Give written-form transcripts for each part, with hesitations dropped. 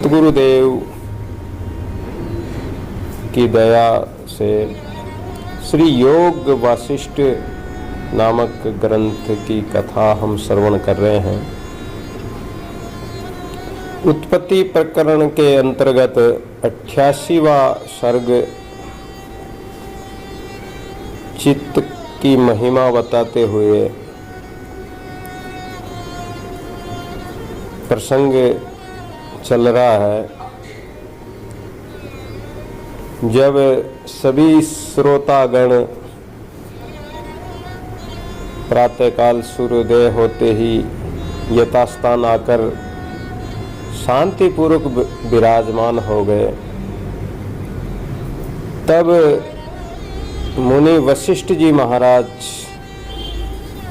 सतगुरुदेव की दया से श्री योग वासिष्ठ नामक ग्रंथ की कथा हम श्रवण कर रहे हैं। उत्पत्ति प्रकरण के अंतर्गत 88वां सर्ग चित्त की महिमा बताते हुए प्रसंग चल रहा है। जब सभी श्रोतागण प्रातःकाल सूर्योदय होते ही यथास्थान आकर शांतिपूर्वक विराजमान हो गए, तब मुनि वशिष्ठ जी महाराज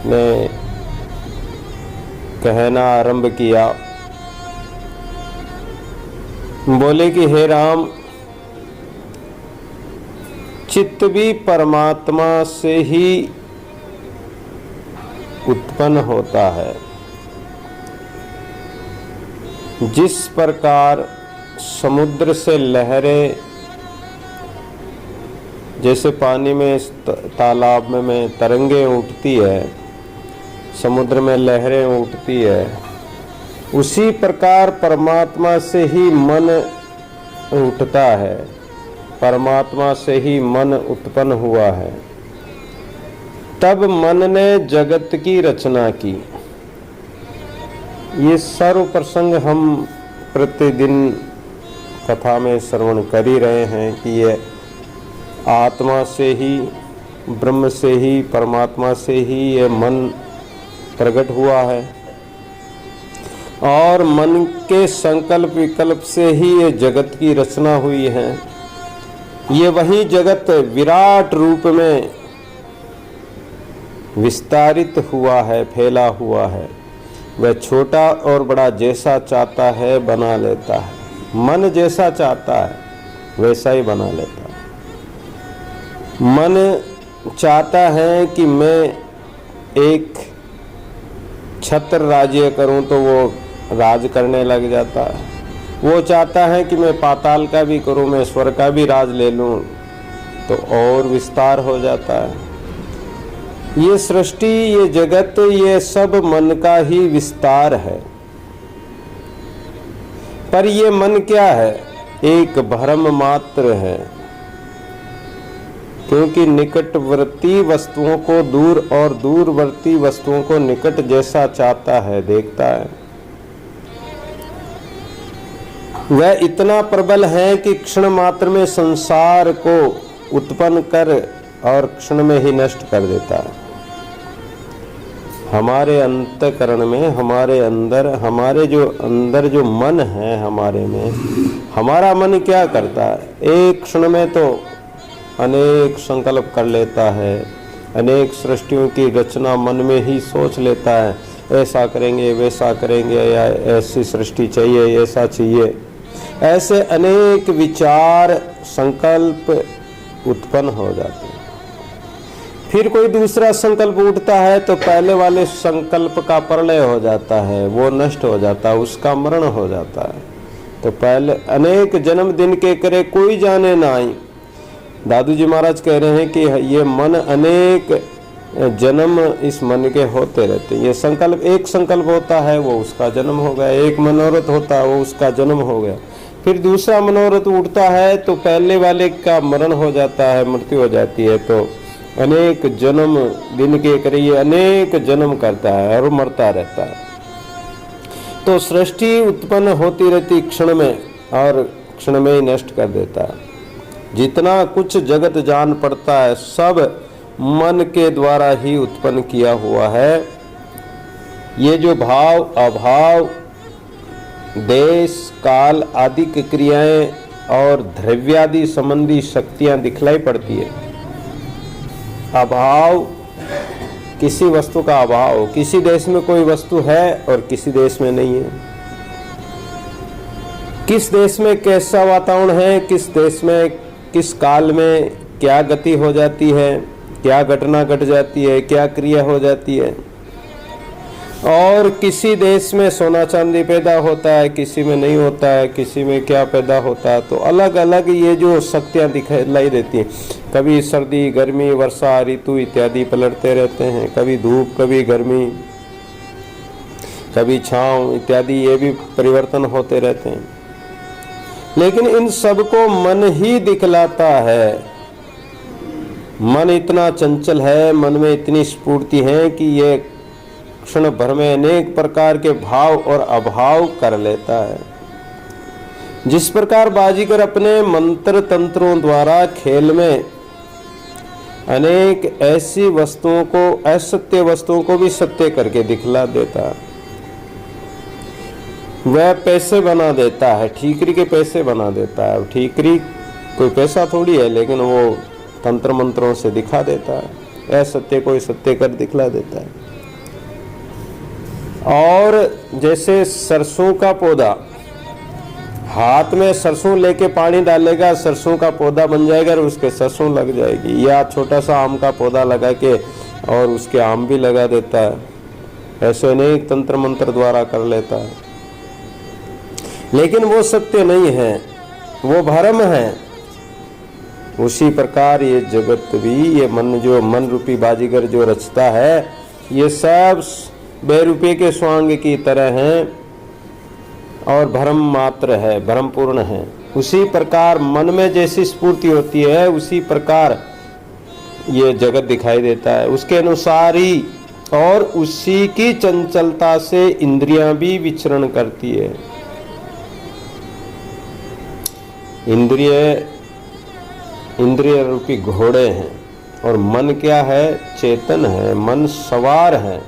ने कहना आरंभ किया। बोले कि हे राम, चित्त भी परमात्मा से ही उत्पन्न होता है। जिस प्रकार समुद्र से लहरें, जैसे पानी में तालाब में तरंगे उठती है, समुद्र में लहरें उठती है, उसी प्रकार परमात्मा से ही मन उठता है, परमात्मा से ही मन उत्पन्न हुआ है। तब मन ने जगत की रचना की। ये सर्व प्रसंग हम प्रतिदिन कथा में श्रवण कर ही रहे हैं कि ये आत्मा से ही, ब्रह्म से ही, परमात्मा से ही ये मन प्रकट हुआ है और मन के संकल्प विकल्प से ही ये जगत की रचना हुई है। ये वही जगत विराट रूप में विस्तारित हुआ है, फैला हुआ है। वह छोटा और बड़ा जैसा चाहता है बना लेता है। मन जैसा चाहता है वैसा ही बना लेता है। मन चाहता है कि मैं एक छत्र राज्य करूं तो वो राज करने लग जाता है। वो चाहता है कि मैं पाताल का भी करूं, मैं स्वर्ग का भी राज ले लूं तो और विस्तार हो जाता है। ये सृष्टि, ये जगत, ये सब मन का ही विस्तार है। पर ये मन क्या है? एक भ्रम मात्र है, क्योंकि निकटवर्ती वस्तुओं को दूर और दूरवर्ती वस्तुओं को निकट जैसा चाहता है, देखता है। वह इतना प्रबल है कि क्षण मात्र में संसार को उत्पन्न कर और क्षण में ही नष्ट कर देता है। हमारे अंतःकरण में, हमारे अंदर, हमारे जो अंदर जो मन है, हमारे में हमारा मन क्या करता है? एक क्षण में तो अनेक संकल्प कर लेता है, अनेक सृष्टियों की रचना मन में ही सोच लेता है। ऐसा करेंगे, वैसा करेंगे, या ऐसी सृष्टि चाहिए, ऐसा चाहिए। ऐसे अनेक विचार, संकल्प उत्पन्न हो जाते हैं। फिर कोई दूसरा संकल्प उठता है तो पहले वाले संकल्प का प्रलय हो जाता है, वो नष्ट हो जाता है, उसका मरण हो जाता है। तो पहले अनेक जन्म दिन के करे कोई जाने ना आई। दादू जी महाराज कह रहे हैं कि ये मन अनेक जन्म इस मन के होते रहते हैं। ये संकल्प, एक संकल्प होता है वो उसका जन्म हो गया, एक मनोरथ होता है वो उसका जन्म हो गया। फिर दूसरा मनोरथ उठता है तो पहले वाले का मरण हो जाता है, मृत्यु हो जाती है। तो अनेक जन्म दिन के करिए अनेक जन्म करता है और मरता रहता है। तो सृष्टि उत्पन्न होती रहती क्षण में और क्षण में ही नष्ट कर देता है। जितना कुछ जगत जान पड़ता है सब मन के द्वारा ही उत्पन्न किया हुआ है। ये जो भाव, अभाव, देश, काल आदि की क्रियाएं और द्रव्यादि संबंधी शक्तियां दिखलाई पड़ती है। अभाव, किसी वस्तु का अभाव, किसी देश में कोई वस्तु है और किसी देश में नहीं है। किस देश में कैसा वातावरण है, किस देश में किस काल में क्या गति हो जाती है, क्या घटना घट जाती है, क्या क्रिया हो जाती है। और किसी देश में सोना चांदी पैदा होता है, किसी में नहीं होता है, किसी में क्या पैदा होता है। तो अलग अलग ये जो शक्तियाँ दिखाई देती हैं, कभी सर्दी गर्मी वर्षा ऋतु इत्यादि पलटते रहते हैं, कभी धूप कभी गर्मी कभी छांव इत्यादि, ये भी परिवर्तन होते रहते हैं। लेकिन इन सबको मन ही दिखलाता है। मन इतना चंचल है, मन में इतनी स्फूर्ति है कि ये क्षण भर में अनेक प्रकार के भाव और अभाव कर लेता है। जिस प्रकार बाजीगर अपने मंत्र तंत्रों द्वारा खेल में अनेक ऐसी वस्तुओं को, असत्य वस्तुओं को भी सत्य करके दिखला देता है। वह पैसे बना देता है, ठीकरी के पैसे बना देता है। ठीकरी कोई पैसा थोड़ी है, लेकिन वो तंत्र मंत्रों से दिखा देता है, असत्य को सत्य कर दिखला देता है। और जैसे सरसों का पौधा, हाथ में सरसों लेके पानी डालेगा, सरसों का पौधा बन जाएगा और उसके सरसों लग जाएगी। या छोटा सा आम का पौधा लगा के और उसके आम भी लगा देता है। ऐसे अनेक तंत्र मंत्र द्वारा कर लेता है। लेकिन वो सत्य नहीं है, वो भ्रम है। उसी प्रकार ये जगत भी, ये मन जो मन रूपी बाजीगर जो रचता है, ये सब बेरुपये के स्वांग की तरह हैं और भ्रम मात्र है, भ्रमपूर्ण है। उसी प्रकार मन में जैसी स्फूर्ति होती है, उसी प्रकार ये जगत दिखाई देता है। उसके अनुसार ही और उसी की चंचलता से इंद्रियां भी विचरण करती है। इंद्रिय रूपी घोड़े हैं और मन क्या है? चेतन है, मन सवार है।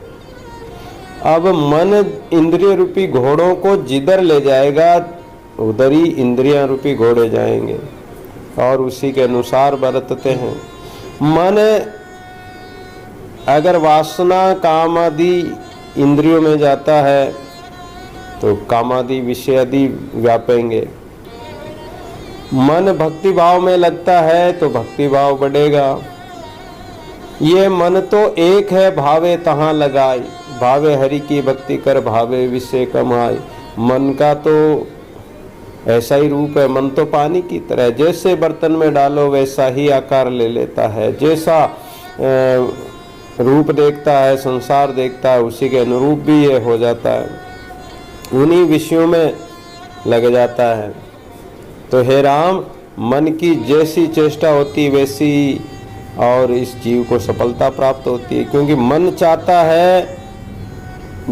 अब मन इंद्रिय रूपी घोड़ों को जिधर ले जाएगा उधर ही इंद्रियां रूपी घोड़े जाएंगे और उसी के अनुसार बरतते हैं। मन अगर वासना काम आदि इंद्रियों में जाता है तो कामादि विषय आदि व्यापेंगे। मन भक्ति भाव में लगता है तो भक्ति भाव बढ़ेगा। ये मन तो एक है, भावे तहाँ लगाई, भावे हरि की भक्ति कर, भावे विषय कमाई। मन का तो ऐसा ही रूप है, मन तो पानी की तरह, जैसे बर्तन में डालो वैसा ही आकार ले लेता है। जैसा रूप देखता है, संसार देखता है, उसी के अनुरूप भी ये हो जाता है, उन्हीं विषयों में लग जाता है। तो हे राम, मन की जैसी चेष्टा होती वैसी और इस जीव को सफलता प्राप्त होती है, क्योंकि मन चाहता है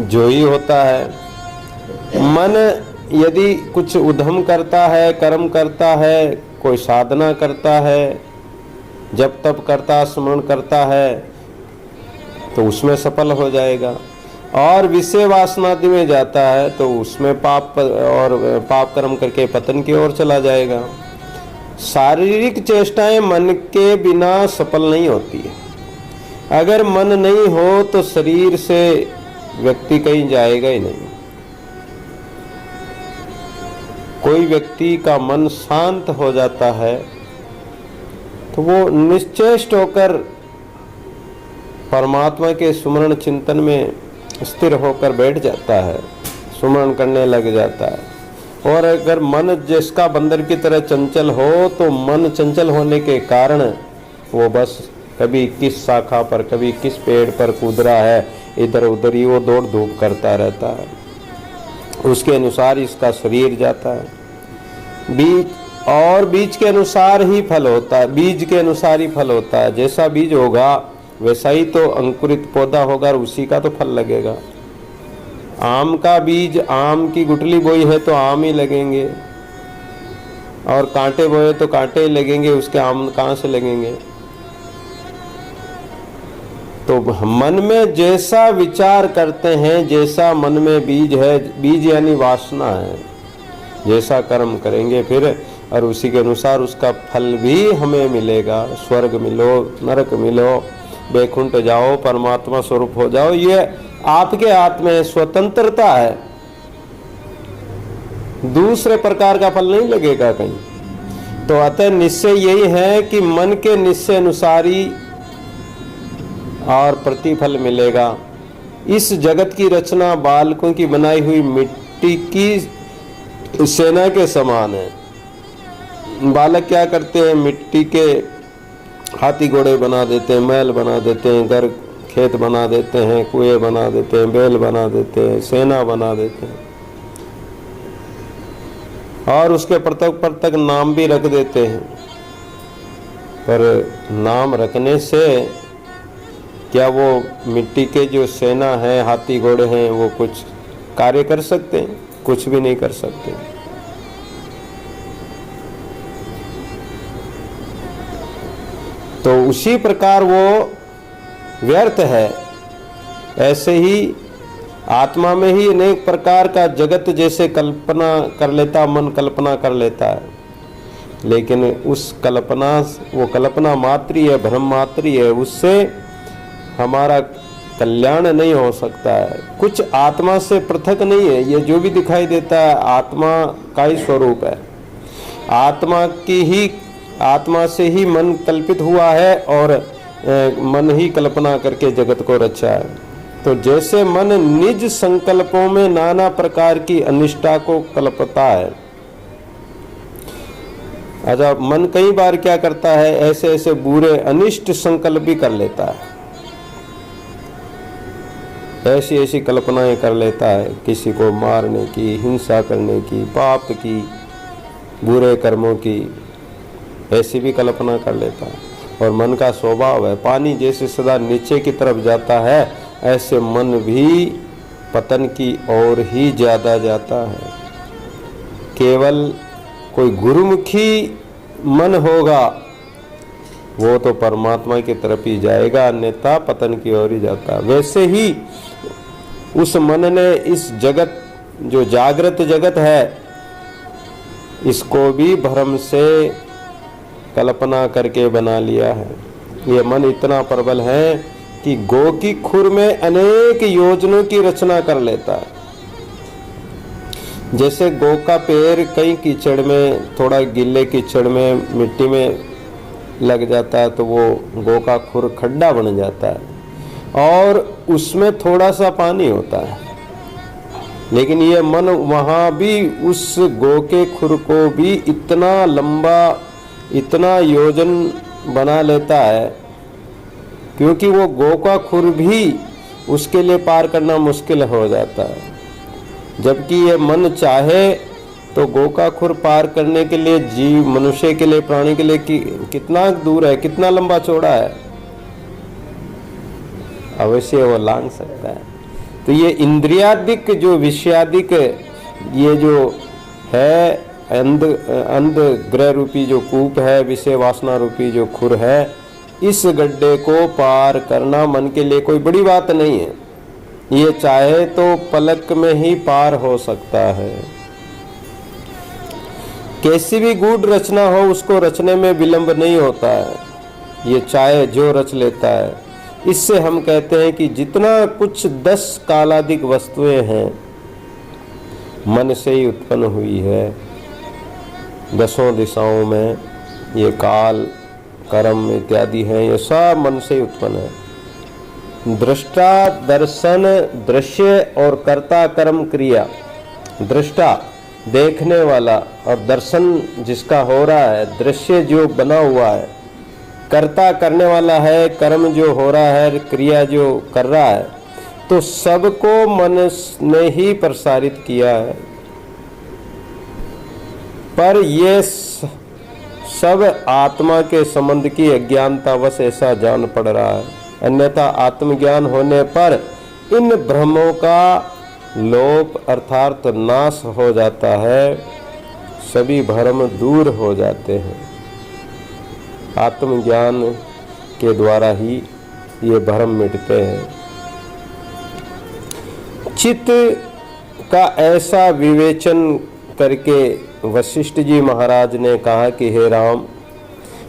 जो ही होता है। मन यदि कुछ उद्यम करता है, कर्म करता है, कोई साधना करता है, जब तप करता, स्मरण करता है, तो उसमें सफल हो जाएगा। और विषय वासनादि में जाता है तो उसमें पाप कर्म करके पतन की ओर चला जाएगा। शारीरिक चेष्टाएं मन के बिना सफल नहीं होती है। अगर मन नहीं हो तो शरीर से व्यक्ति कहीं जाएगा ही नहीं। कोई व्यक्ति का मन शांत हो जाता है तो वो निश्चेष्ट होकर परमात्मा के सुमरण चिंतन में स्थिर होकर बैठ जाता है, सुमरण करने लग जाता है। और अगर मन जिसका बंदर की तरह चंचल हो तो मन चंचल होने के कारण वो बस कभी किस शाखा पर, कभी किस पेड़ पर कूद रहा है, इधर उधर ही वो दौड़ धूप करता रहता है। उसके अनुसार इसका शरीर जाता है। बीज के अनुसार ही फल होता है, बीज के अनुसार ही फल होता है। जैसा बीज होगा वैसा ही तो अंकुरित पौधा होगा और उसी का तो फल लगेगा। आम का बीज, आम की गुठली बोई है तो आम ही लगेंगे, और कांटे बोए तो कांटे ही लगेंगे, उसके आम कहाँ से लगेंगे? तो मन में जैसा विचार करते हैं, जैसा मन में बीज है, बीज यानी वासना है, जैसा कर्म करेंगे फिर और उसी के अनुसार उसका फल भी हमें मिलेगा। स्वर्ग मिलो, नरक मिलो, वैकुंठ जाओ, परमात्मा स्वरूप हो जाओ, ये आपके हाथ में स्वतंत्रता है। दूसरे प्रकार का फल नहीं लगेगा कहीं। तो अतः निश्चय यही है कि मन के निश्चय अनुसार ही और प्रतिफल मिलेगा। इस जगत की रचना बालकों की बनाई हुई मिट्टी की सेना के समान है। बालक क्या करते हैं, मिट्टी के हाथी घोड़े बना देते हैं, महल बना देते हैं, घर खेत बना देते हैं, कुएं बना देते हैं, बैल बना देते हैं, सेना बना देते हैं और उसके पृथक पृथक नाम भी रख देते हैं। पर नाम रखने से क्या वो मिट्टी के जो सेना है, हाथी घोड़े हैं, वो कुछ कार्य कर सकते हैं? कुछ भी नहीं कर सकते। तो उसी प्रकार वो व्यर्थ है। ऐसे ही आत्मा में ही अनेक प्रकार का जगत जैसे कल्पना कर लेता, मन कल्पना कर लेता है, लेकिन उस कल्पना, वो कल्पना मात्र ही है, भ्रम मात्र ही है, उससे हमारा कल्याण नहीं हो सकता है। कुछ आत्मा से पृथक नहीं है। ये जो भी दिखाई देता है आत्मा का ही स्वरूप है। आत्मा से ही मन कल्पित हुआ है और मन ही कल्पना करके जगत को रचा है। तो जैसे मन निज संकल्पों में नाना प्रकार की अनिष्टा को कल्पता है, अच्छा मन कई बार क्या करता है, ऐसे ऐसे बुरे अनिष्ट संकल्प भी कर लेता है, ऐसी ऐसी कल्पनाएं कर लेता है, किसी को मारने की, हिंसा करने की, पाप की, बुरे कर्मों की, ऐसी भी कल्पना कर लेता है। और मन का स्वभाव है, पानी जैसे सदा नीचे की तरफ जाता है, ऐसे मन भी पतन की ओर ही ज्यादा जाता है। केवल कोई गुरुमुखी मन होगा वो तो परमात्मा की तरफ ही जाएगा, अन्यथा पतन की ओर ही जाता है। वैसे ही उस मन ने इस जगत, जो जागृत जगत है, इसको भी भ्रम से कल्पना करके बना लिया है। ये मन इतना प्रबल है कि गो की खुर में अनेक योजनों की रचना कर लेता है। जैसे गो का पैर कहीं कीचड़ में, थोड़ा गिल्ले कीचड़ में, मिट्टी में लग जाता है तो वो गो का खुर खड्डा बन जाता है और उसमें थोड़ा सा पानी होता है। लेकिन ये मन वहाँ भी उस गो के खुर को भी इतना लंबा, इतना योजन बना लेता है, क्योंकि वो गो का खुर भी उसके लिए पार करना मुश्किल हो जाता है। जबकि ये मन चाहे तो गो का खुर पार करने के लिए, जीव, मनुष्य के लिए, प्राणी के लिए कितना दूर है, कितना लंबा चौड़ा है, अवश्य वो लांघ सकता है। तो ये इंद्रियादिक, जो विषयादिक, ये जो है अंध ग्रह रूपी जो कूप है, विषय वासना रूपी जो खुर है, इस गड्ढे को पार करना मन के लिए कोई बड़ी बात नहीं है। ये चाहे तो पलक में ही पार हो सकता है। कैसी भी गूढ़ रचना हो, उसको रचने में विलंब नहीं होता है। ये चाहे जो रच लेता है। इससे हम कहते हैं कि जितना कुछ 10 कालादिक वस्तुएं हैं, मन से ही उत्पन्न हुई है। 10 दिशाओं में ये काल, कर्म इत्यादि हैं, ये सब मन से ही उत्पन्न है। दृष्टा, दर्शन, दृश्य और कर्ता, कर्म, क्रिया। दृष्टा देखने वाला और दर्शन जिसका हो रहा है, दृश्य जो बना हुआ है, कर्ता करने वाला है, कर्म जो हो रहा है, क्रिया जो कर रहा है, तो सबको मन ने ही प्रसारित किया है। पर ये सब आत्मा के संबंध की अज्ञानतावश ऐसा जान पड़ रहा है। अन्यथा आत्मज्ञान होने पर इन भ्रमों का लोप अर्थात नाश हो जाता है, सभी भ्रम दूर हो जाते हैं। आत्मज्ञान के द्वारा ही ये भ्रम मिटते हैं। चित्त का ऐसा विवेचन करके वशिष्ठ जी महाराज ने कहा कि हे राम,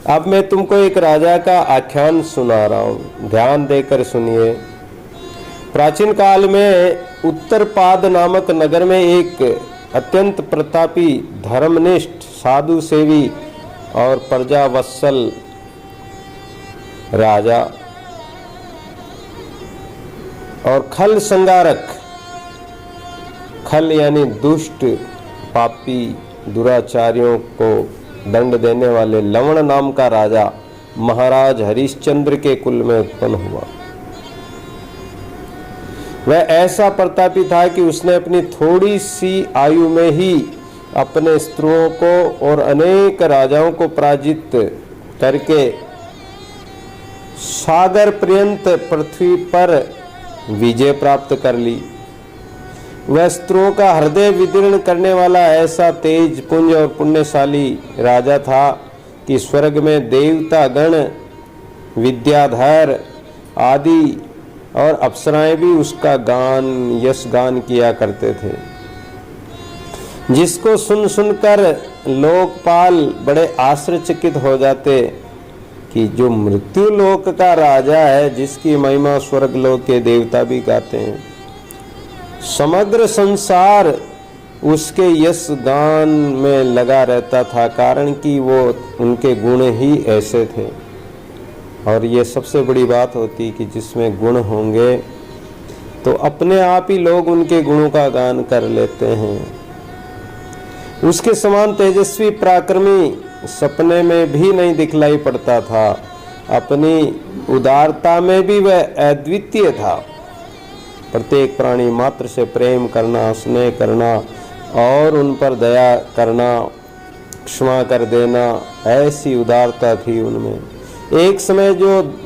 अब मैं तुमको एक राजा का आख्यान सुना रहा हूँ, ध्यान देकर सुनिए। प्राचीन काल में उत्तरपाद नामक नगर में एक अत्यंत प्रतापी, धर्मनिष्ठ, साधु सेवी और प्रजावत्सल राजा और खल संगारक, खल यानी दुष्ट पापी दुराचारियों को दंड देने वाले लवण नाम का राजा महाराज हरिश्चंद्र के कुल में उत्पन्न हुआ। वह ऐसा प्रतापी था कि उसने अपनी थोड़ी सी आयु में ही अपने शत्रुओं को और अनेक राजाओं को पराजित करके सागर पर्यंत पृथ्वी पर विजय प्राप्त कर ली। वह शत्रुओं का हृदय विदीर्ण करने वाला ऐसा तेज पुंज और पुण्यशाली राजा था कि स्वर्ग में देवता गण, विद्याधर आदि और अप्सराएं भी उसका गान यश गान किया करते थे, जिसको सुन सुनकर लोकपाल बड़े आश्चर्यचकित हो जाते कि जो मृत्यु लोक का राजा है, जिसकी महिमा स्वर्ग लोक के देवता भी गाते हैं, समग्र संसार उसके यश गान में लगा रहता था, कारण कि वो उनके गुण ही ऐसे थे। और ये सबसे बड़ी बात होती कि जिसमें गुण होंगे तो अपने आप ही लोग उनके गुणों का गान कर लेते हैं। उसके समान तेजस्वी पराक्रमी सपने में भी नहीं दिखलाई पड़ता था। अपनी उदारता में भी वह अद्वितीय था। प्रत्येक प्राणी मात्र से प्रेम करना, स्नेह करना और उन पर दया करना, क्षमा कर देना, ऐसी उदारता थी उनमें। एक समय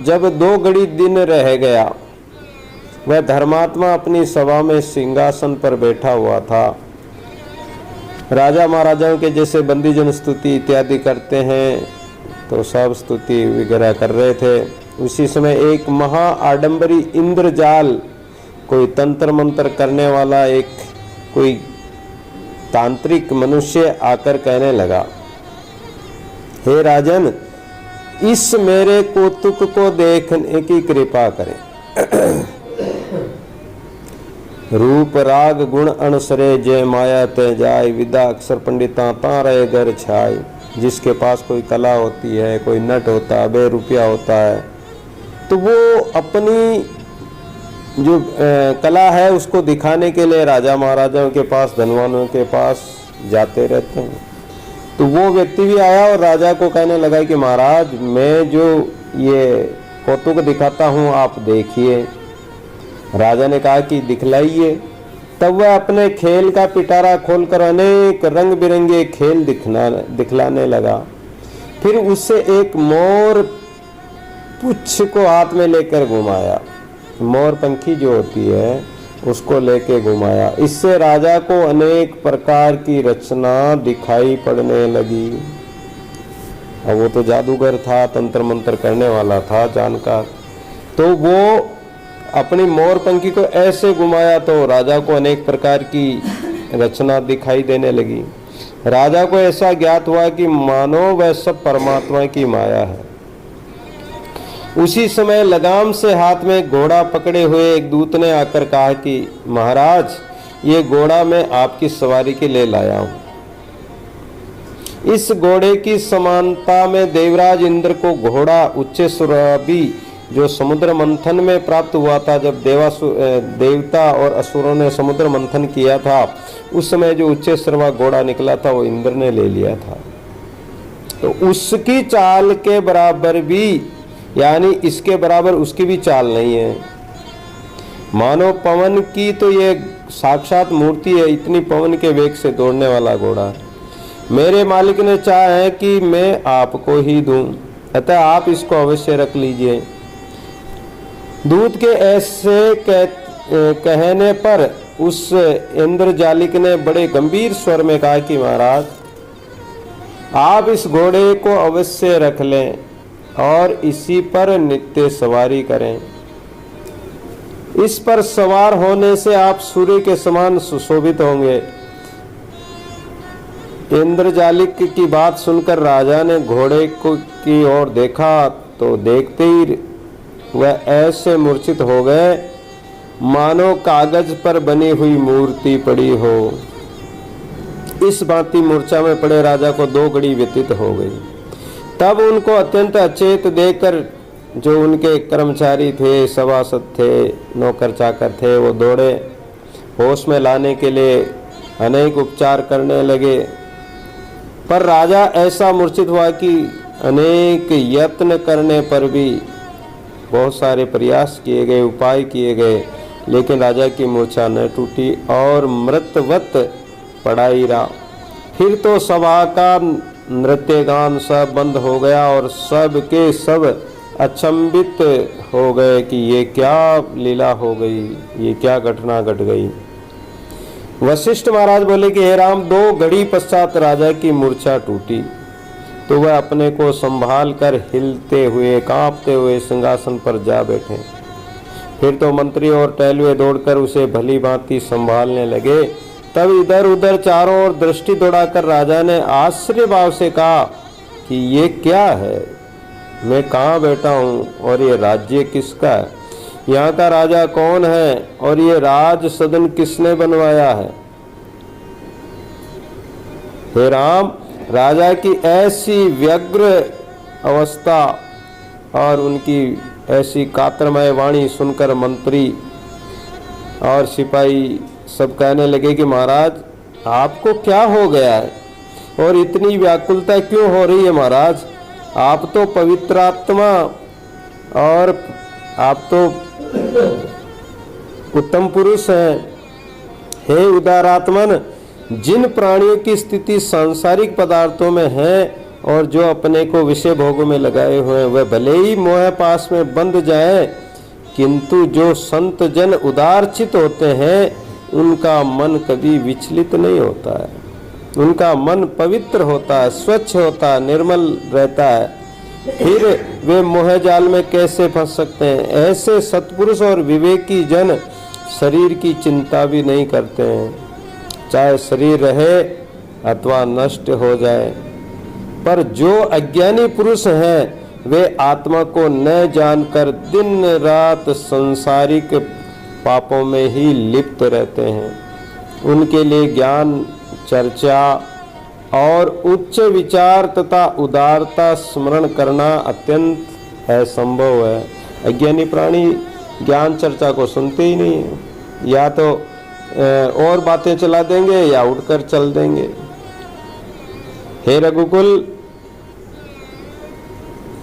जब 2 घड़ी दिन रह गया, वह धर्मात्मा अपनी सभा में सिंहासन पर बैठा हुआ था। राजा महाराजाओं के जैसे बंदीजन स्तुति इत्यादि करते हैं, तो सब स्तुति वगैरह कर रहे थे। उसी समय एक महा आडंबरी इंद्रजाल, कोई तंत्र मंत्र करने वाला एक कोई तांत्रिक मनुष्य आकर कहने लगा, हे राजन, इस मेरे कौतुक को देखने की कृपा करें। रूप राग गुण अणसरे जय माया ते जाय, विदा अक्षर पंडिता ता रहे घर छाय। जिसके पास कोई कला होती है, कोई नट होता है, बेरुपया होता है, तो वो अपनी जो कला है उसको दिखाने के लिए राजा महाराजाओं के पास, धनवानों के पास जाते रहते हैं। तो वो व्यक्ति भी आया और राजा को कहने लगा कि महाराज, मैं जो ये कौतुक दिखाता हूँ आप देखिए। राजा ने कहा कि दिखलाइए। तब वह अपने खेल का पिटारा खोलकर अनेक रंग बिरंगे खेल दिखलाने लगा। फिर उससे एक मोर पुच्छ को हाथ में लेकर घुमाया। मोर पंखी जो होती है उसको लेके घुमाया। इससे राजा को अनेक प्रकार की रचना दिखाई पड़ने लगी। अब वो तो जादूगर था, तंत्र मंत्र करने वाला था, जानकार। तो वो अपनी मोर पंखी को ऐसे घुमाया तो राजा को अनेक प्रकार की रचना दिखाई देने लगी। राजा को ऐसा ज्ञात हुआ कि मानो वह सब परमात्मा की माया है। उसी समय लगाम से हाथ में घोड़ा पकड़े हुए एक दूत ने आकर कहा कि महाराज, ये घोड़ा मैं आपकी सवारी के लिए लाया हूँ। इस घोड़े की समानता में देवराज इंद्र को घोड़ा उच्चैःश्रवी जो समुद्र मंथन में प्राप्त हुआ था, जब देवता और असुरों ने समुद्र मंथन किया था, उस समय जो उच्चैःश्रवा घोड़ा निकला था वो इंद्र ने ले लिया था। तो उसकी चाल के बराबर भी, यानी इसके बराबर उसकी भी चाल नहीं है। मानो पवन की तो ये साक्षात मूर्ति है, इतनी पवन के वेग से दौड़ने वाला घोड़ा। मेरे मालिक ने चाहा है कि मैं आपको ही दूं, अतः आप इसको अवश्य रख लीजिए। दूत के ऐसे कहने पर उस इंद्रजालिक ने बड़े गंभीर स्वर में कहा कि महाराज, आप इस घोड़े को अवश्य रख लें और इसी पर नित्य सवारी करें। इस पर सवार होने से आप सूर्य के समान सुशोभित होंगे। इंद्रजालिक की बात सुनकर राजा ने घोड़े की ओर देखा तो देखते ही वह ऐसे मूर्छित हो गए मानो कागज पर बनी हुई मूर्ति पड़ी हो। इस भांति मूर्छा में पड़े राजा को 2 घड़ी व्यतीत हो गई। तब उनको अत्यंत अचेत देखकर जो उनके कर्मचारी थे, सभासद थे, नौकर चाकर थे, वो दौड़े, होश में लाने के लिए अनेक उपचार करने लगे। पर राजा ऐसा मूर्छित हुआ कि अनेक यत्न करने पर भी, बहुत सारे प्रयास किए गए, उपाय किए गए, लेकिन राजा की मूर्छा न टूटी और मृतवत पड़ा ही रहा। फिर तो सभा का नृत्य गान सब बंद हो गया और सब के सब अचंभित हो गए कि ये क्या लीला हो गई, ये क्या घटना घट गई। वशिष्ठ महाराज बोले कि हे राम, 2 घड़ी पश्चात राजा की मूर्छा टूटी तो वह अपने को संभाल कर हिलते हुए, कांपते हुए सिंहासन पर जा बैठे। फिर तो मंत्री और टहलुए दौड़कर उसे भली भांति संभालने लगे। तब इधर उधर चारों ओर दृष्टि दौड़ाकर राजा ने आश्चर्य भाव से कहा कि ये क्या है, मैं कहाँ बैठा हूँ और ये राज्य किसका है, यहाँ का राजा कौन है और ये राज सदन किसने बनवाया है। हे राम, राजा की ऐसी व्यग्र अवस्था और उनकी ऐसी कातरमय वाणी सुनकर मंत्री और सिपाही सब कहने लगे कि महाराज, आपको क्या हो गया है और इतनी व्याकुलता क्यों हो रही है महाराज, आप तो पवित्र आत्मा और आप तो उत्तम पुरुष हैं। हे उदारात्मन, जिन प्राणियों की स्थिति सांसारिक पदार्थों में है और जो अपने को विषय भोगों में लगाए हुए हैं, वह भले ही मोह पास में बंध जाए, किंतु जो संत जन उदारचित होते हैं उनका मन कभी विचलित नहीं होता है, उनका मन पवित्र होता है, स्वच्छ होता है, निर्मल रहता है। फिर वे मोह जाल में कैसे फंस सकते हैं। ऐसे सत्पुरुष और विवेकी जन शरीर की चिंता भी नहीं करते हैं, चाहे शरीर रहे अथवा नष्ट हो जाए। पर जो अज्ञानी पुरुष हैं वे आत्मा को न जानकर दिन रात सांसारिक पापों में ही लिप्त रहते हैं। उनके लिए ज्ञान, चर्चा और उच्च विचार तथा उदारता स्मरण करना अत्यंत असंभव है। अज्ञानी प्राणी ज्ञान चर्चा को सुनते ही नहीं है, या तो और बातें चला देंगे या उठकर चल देंगे। हे रघुकुल,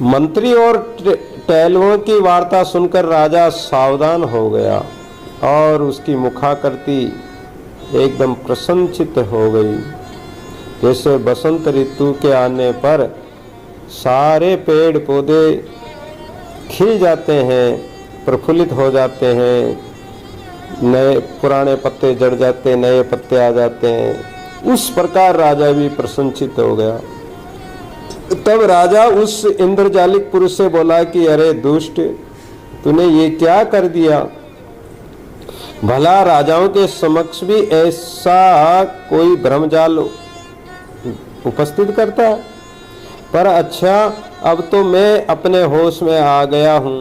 मंत्री और टहलुओं की वार्ता सुनकर राजा सावधान हो गया और उसकी मुखाकृति एकदम प्रसन्नचित्त हो गई। जैसे बसंत ऋतु के आने पर सारे पेड़ पौधे खिल जाते हैं, प्रफुल्लित हो जाते हैं, नए पुराने पत्ते झड़ जाते, नए पत्ते आ जाते हैं, उस प्रकार राजा भी प्रसन्नचित्त हो गया। तब राजा उस इंद्रजालिक पुरुष से बोला कि अरे दुष्ट, तूने ये क्या कर दिया। भला राजाओं के समक्ष भी ऐसा कोई भ्रमजाल उपस्थित करता है। पर अच्छा, अब तो मैं अपने होश में आ गया हूँ।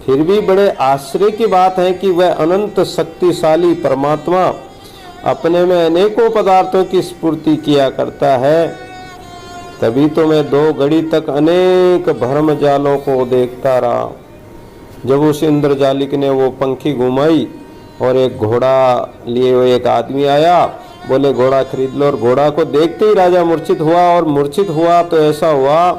फिर भी बड़े आश्चर्य की बात है कि वह अनंत शक्तिशाली परमात्मा अपने में अनेकों पदार्थों की स्फूर्ति किया करता है। तभी तो मैं 2 घड़ी तक अनेक भ्रम जालों को देखता रहा। जब उस इंद्रजालिक ने वो पंखी घुमाई और एक घोड़ा लिए हुए एक आदमी आया, बोले घोड़ा खरीद लो, और घोड़ा को देखते ही राजा मूर्छित हुआ। और मूर्छित हुआ तो ऐसा हुआ,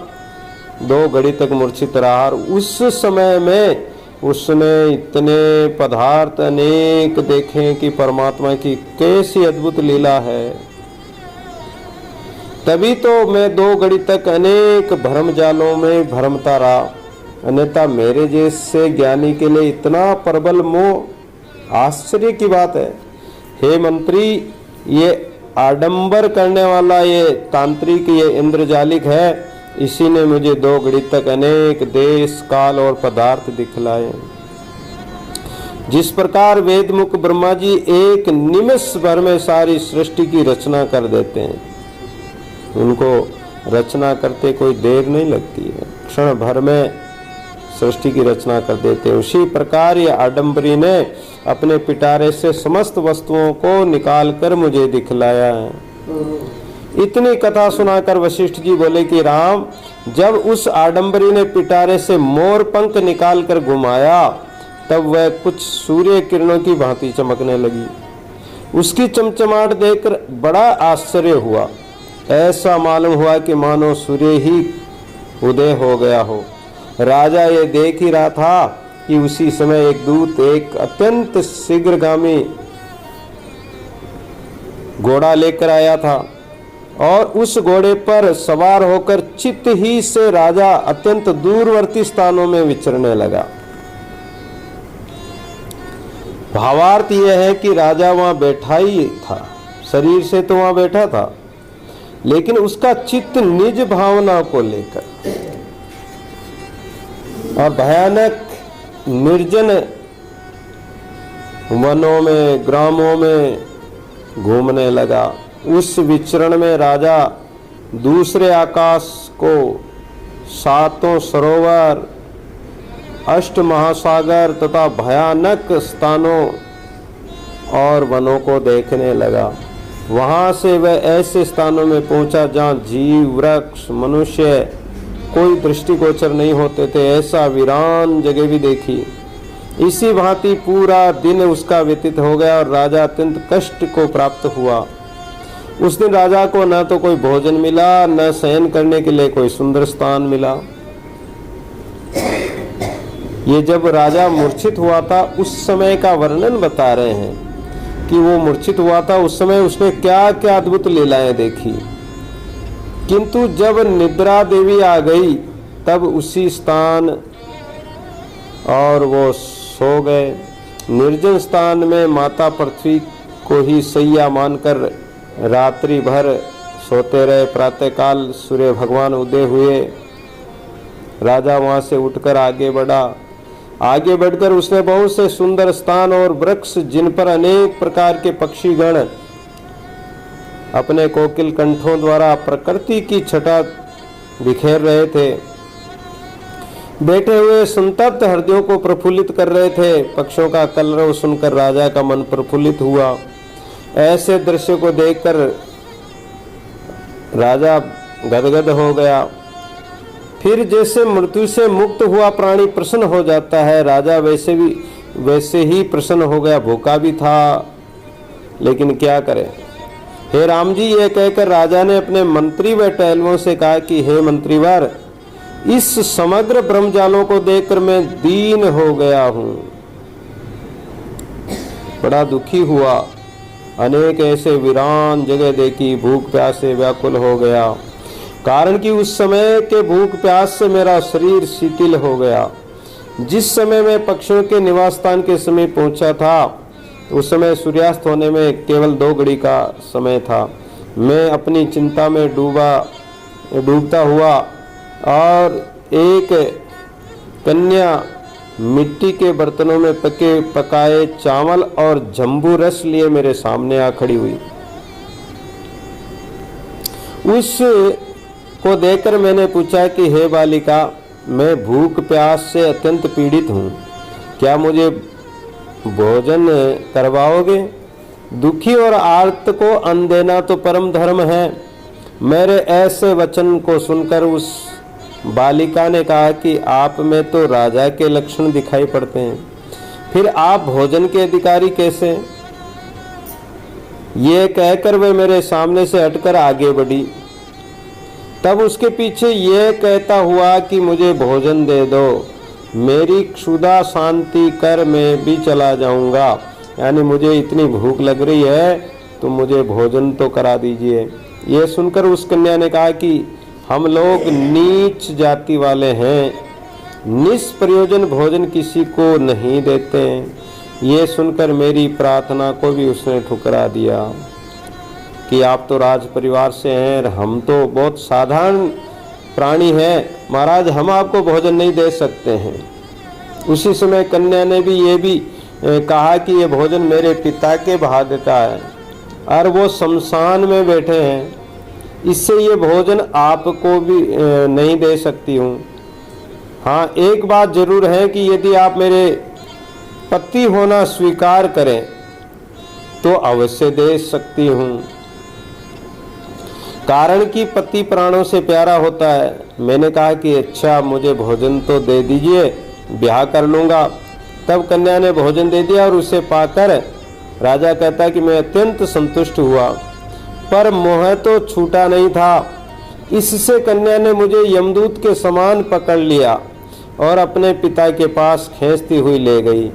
2 घड़ी तक मूर्छित रहा। और उस समय में उसने इतने पदार्थ अनेक देखे कि परमात्मा की कैसी अद्भुत लीला है। तभी तो मैं 2 घड़ी तक अनेक भ्रम जालों में भ्रमता रहा। अन्यथा मेरे जैसे ज्ञानी के लिए इतना प्रबल मोह आश्चर्य की बात है। हे मंत्री, ये आडंबर करने वाला ये तांत्रिक, ये इंद्रजालिक है, इसी ने मुझे 2 घड़ी तक अनेक देश, काल और पदार्थ दिखलाए। जिस प्रकार वेदमुख ब्रह्मा जी एक निमिष भर में सारी सृष्टि की रचना कर देते हैं, उनको रचना करते कोई देर नहीं लगती है, क्षण भर में सृष्टि की रचना कर देते हैं। उसी प्रकार ये आडंबरी ने अपने पिटारे से समस्त वस्तुओं को निकालकर मुझे दिखलाया है। इतनी कथा सुनाकर वशिष्ठ जी बोले कि राम, जब उस आडंबरी ने पिटारे से मोर पंख निकाल कर घुमाया तब वह कुछ सूर्य किरणों की भांति चमकने लगी। उसकी चमचमाहट देखकर बड़ा आश्चर्य हुआ। ऐसा मालूम हुआ कि मानो सूर्य ही उदय हो गया हो। राजा ये देख ही रहा था कि उसी समय एक दूत एक अत्यंत शीघ्रगामी घोड़ा लेकर आया था और उस घोड़े पर सवार होकर चित्त ही से राजा अत्यंत दूरवर्ती स्थानों में विचरने लगा। भावार्थ यह है कि राजा वहां बैठा ही था, शरीर से तो वहां बैठा था, लेकिन उसका चित्त निज भावना को लेकर और भयानक निर्जन वनों में, ग्रामों में घूमने लगा। उस विचरण में राजा दूसरे आकाश को, सातों सरोवर, अष्ट महासागर तथा भयानक स्थानों और वनों को देखने लगा। वहां से वह ऐसे स्थानों में पहुंचा जहां जीव, वृक्ष, मनुष्य कोई दृष्टिगोचर नहीं होते थे। ऐसा वीरान जगह भी देखी। इसी भांति पूरा दिन उसका व्यतीत हो गया और राजा अत्यंत कष्ट को प्राप्त हुआ। उस दिन राजा को न तो कोई भोजन मिला, न शयन करने के लिए कोई सुंदर स्थान मिला। ये जब राजा मूर्छित हुआ था उस समय का वर्णन बता रहे हैं कि वो मूर्छित हुआ था, उस समय उसने क्या क्या अद्भुत लीलाएं देखी। किंतु जब निद्रा देवी आ गई तब उसी स्थान और वो सो गए। निर्जन स्थान में माता पृथ्वी को ही सैया मानकर रात्रि भर सोते रहे। प्रातःकाल सूर्य भगवान उदय हुए। राजा वहां से उठकर आगे बढ़ा। आगे बढ़कर उसने बहुत से सुंदर स्थान और वृक्ष, जिन पर अनेक प्रकार के पक्षीगण अपने कोकिल कंठों द्वारा प्रकृति की छटा बिखेर रहे थे, बैठे हुए संतप्त हृदयों को प्रफुल्लित कर रहे थे। पक्षियों का कलरव सुनकर राजा का मन प्रफुल्लित हुआ। ऐसे दृश्य को देखकर राजा गदगद हो गया। फिर जैसे मृत्यु से मुक्त हुआ प्राणी प्रसन्न हो जाता है, राजा वैसे ही प्रसन्न हो गया। भूखा भी था, लेकिन क्या करे। हे राम जी, ये कहकर राजा ने अपने मंत्री व टहलुओं से कहा कि हे मंत्रीवर, इस समग्र ब्रह्मजालों को देखकर मैं दीन हो गया हूं, बड़ा दुखी हुआ। अनेक ऐसे वीरान जगह देखी, भूख प्यास से व्याकुल हो गया। कारण कि उस समय के भूख प्यास से मेरा शरीर शिथिल हो गया। जिस समय मैं पक्षियों के निवास स्थान के समीप पहुंचा था, उस समय सूर्यास्त होने में केवल 2 घड़ी का समय था। मैं अपनी चिंता में डूबता हुआ और एक कन्या मिट्टी के बर्तनों में पकाए चावल और जंबू रस लिए मेरे सामने आ खड़ी हुई। उस को देखकर मैंने पूछा कि हे बालिका, मैं भूख प्यास से अत्यंत पीड़ित हूँ, क्या मुझे भोजन करवाओगे? दुखी और आर्त को अन्न देना तो परम धर्म है। मेरे ऐसे वचन को सुनकर उस बालिका ने कहा कि आप में तो राजा के लक्षण दिखाई पड़ते हैं, फिर आप भोजन के अधिकारी कैसे? ये कहकर वे मेरे सामने से हटकर आगे बढ़ी। तब उसके पीछे ये कहता हुआ कि मुझे भोजन दे दो, मेरी क्षुधा शांति कर मैं भी चला जाऊंगा। यानी मुझे इतनी भूख लग रही है तो मुझे भोजन तो करा दीजिए। ये सुनकर उस कन्या ने कहा कि हम लोग नीच जाति वाले हैं, निष्प्रयोजन भोजन किसी को नहीं देते। ये सुनकर मेरी प्रार्थना को भी उसने ठुकरा दिया कि आप तो राज परिवार से हैं, हम तो बहुत साधारण प्राणी हैं, महाराज हम आपको भोजन नहीं दे सकते हैं। उसी समय कन्या ने भी ये भी कहा कि ये भोजन मेरे पिता के भाग का है और वो शमशान में बैठे हैं, इससे ये भोजन आपको भी नहीं दे सकती हूँ। हाँ, एक बात जरूर है कि यदि आप मेरे पति होना स्वीकार करें तो अवश्य दे सकती हूँ। कारण कि पति प्राणों से प्यारा होता है। मैंने कहा कि अच्छा मुझे भोजन तो दे दीजिए, ब्याह कर लूँगा। तब कन्या ने भोजन दे दिया और उसे पाकर राजा कहता है कि मैं अत्यंत संतुष्ट हुआ, पर मोह तो छूटा नहीं था। इससे कन्या ने मुझे यमदूत के समान पकड़ लिया और अपने पिता के पास खींचती हुई ले गई।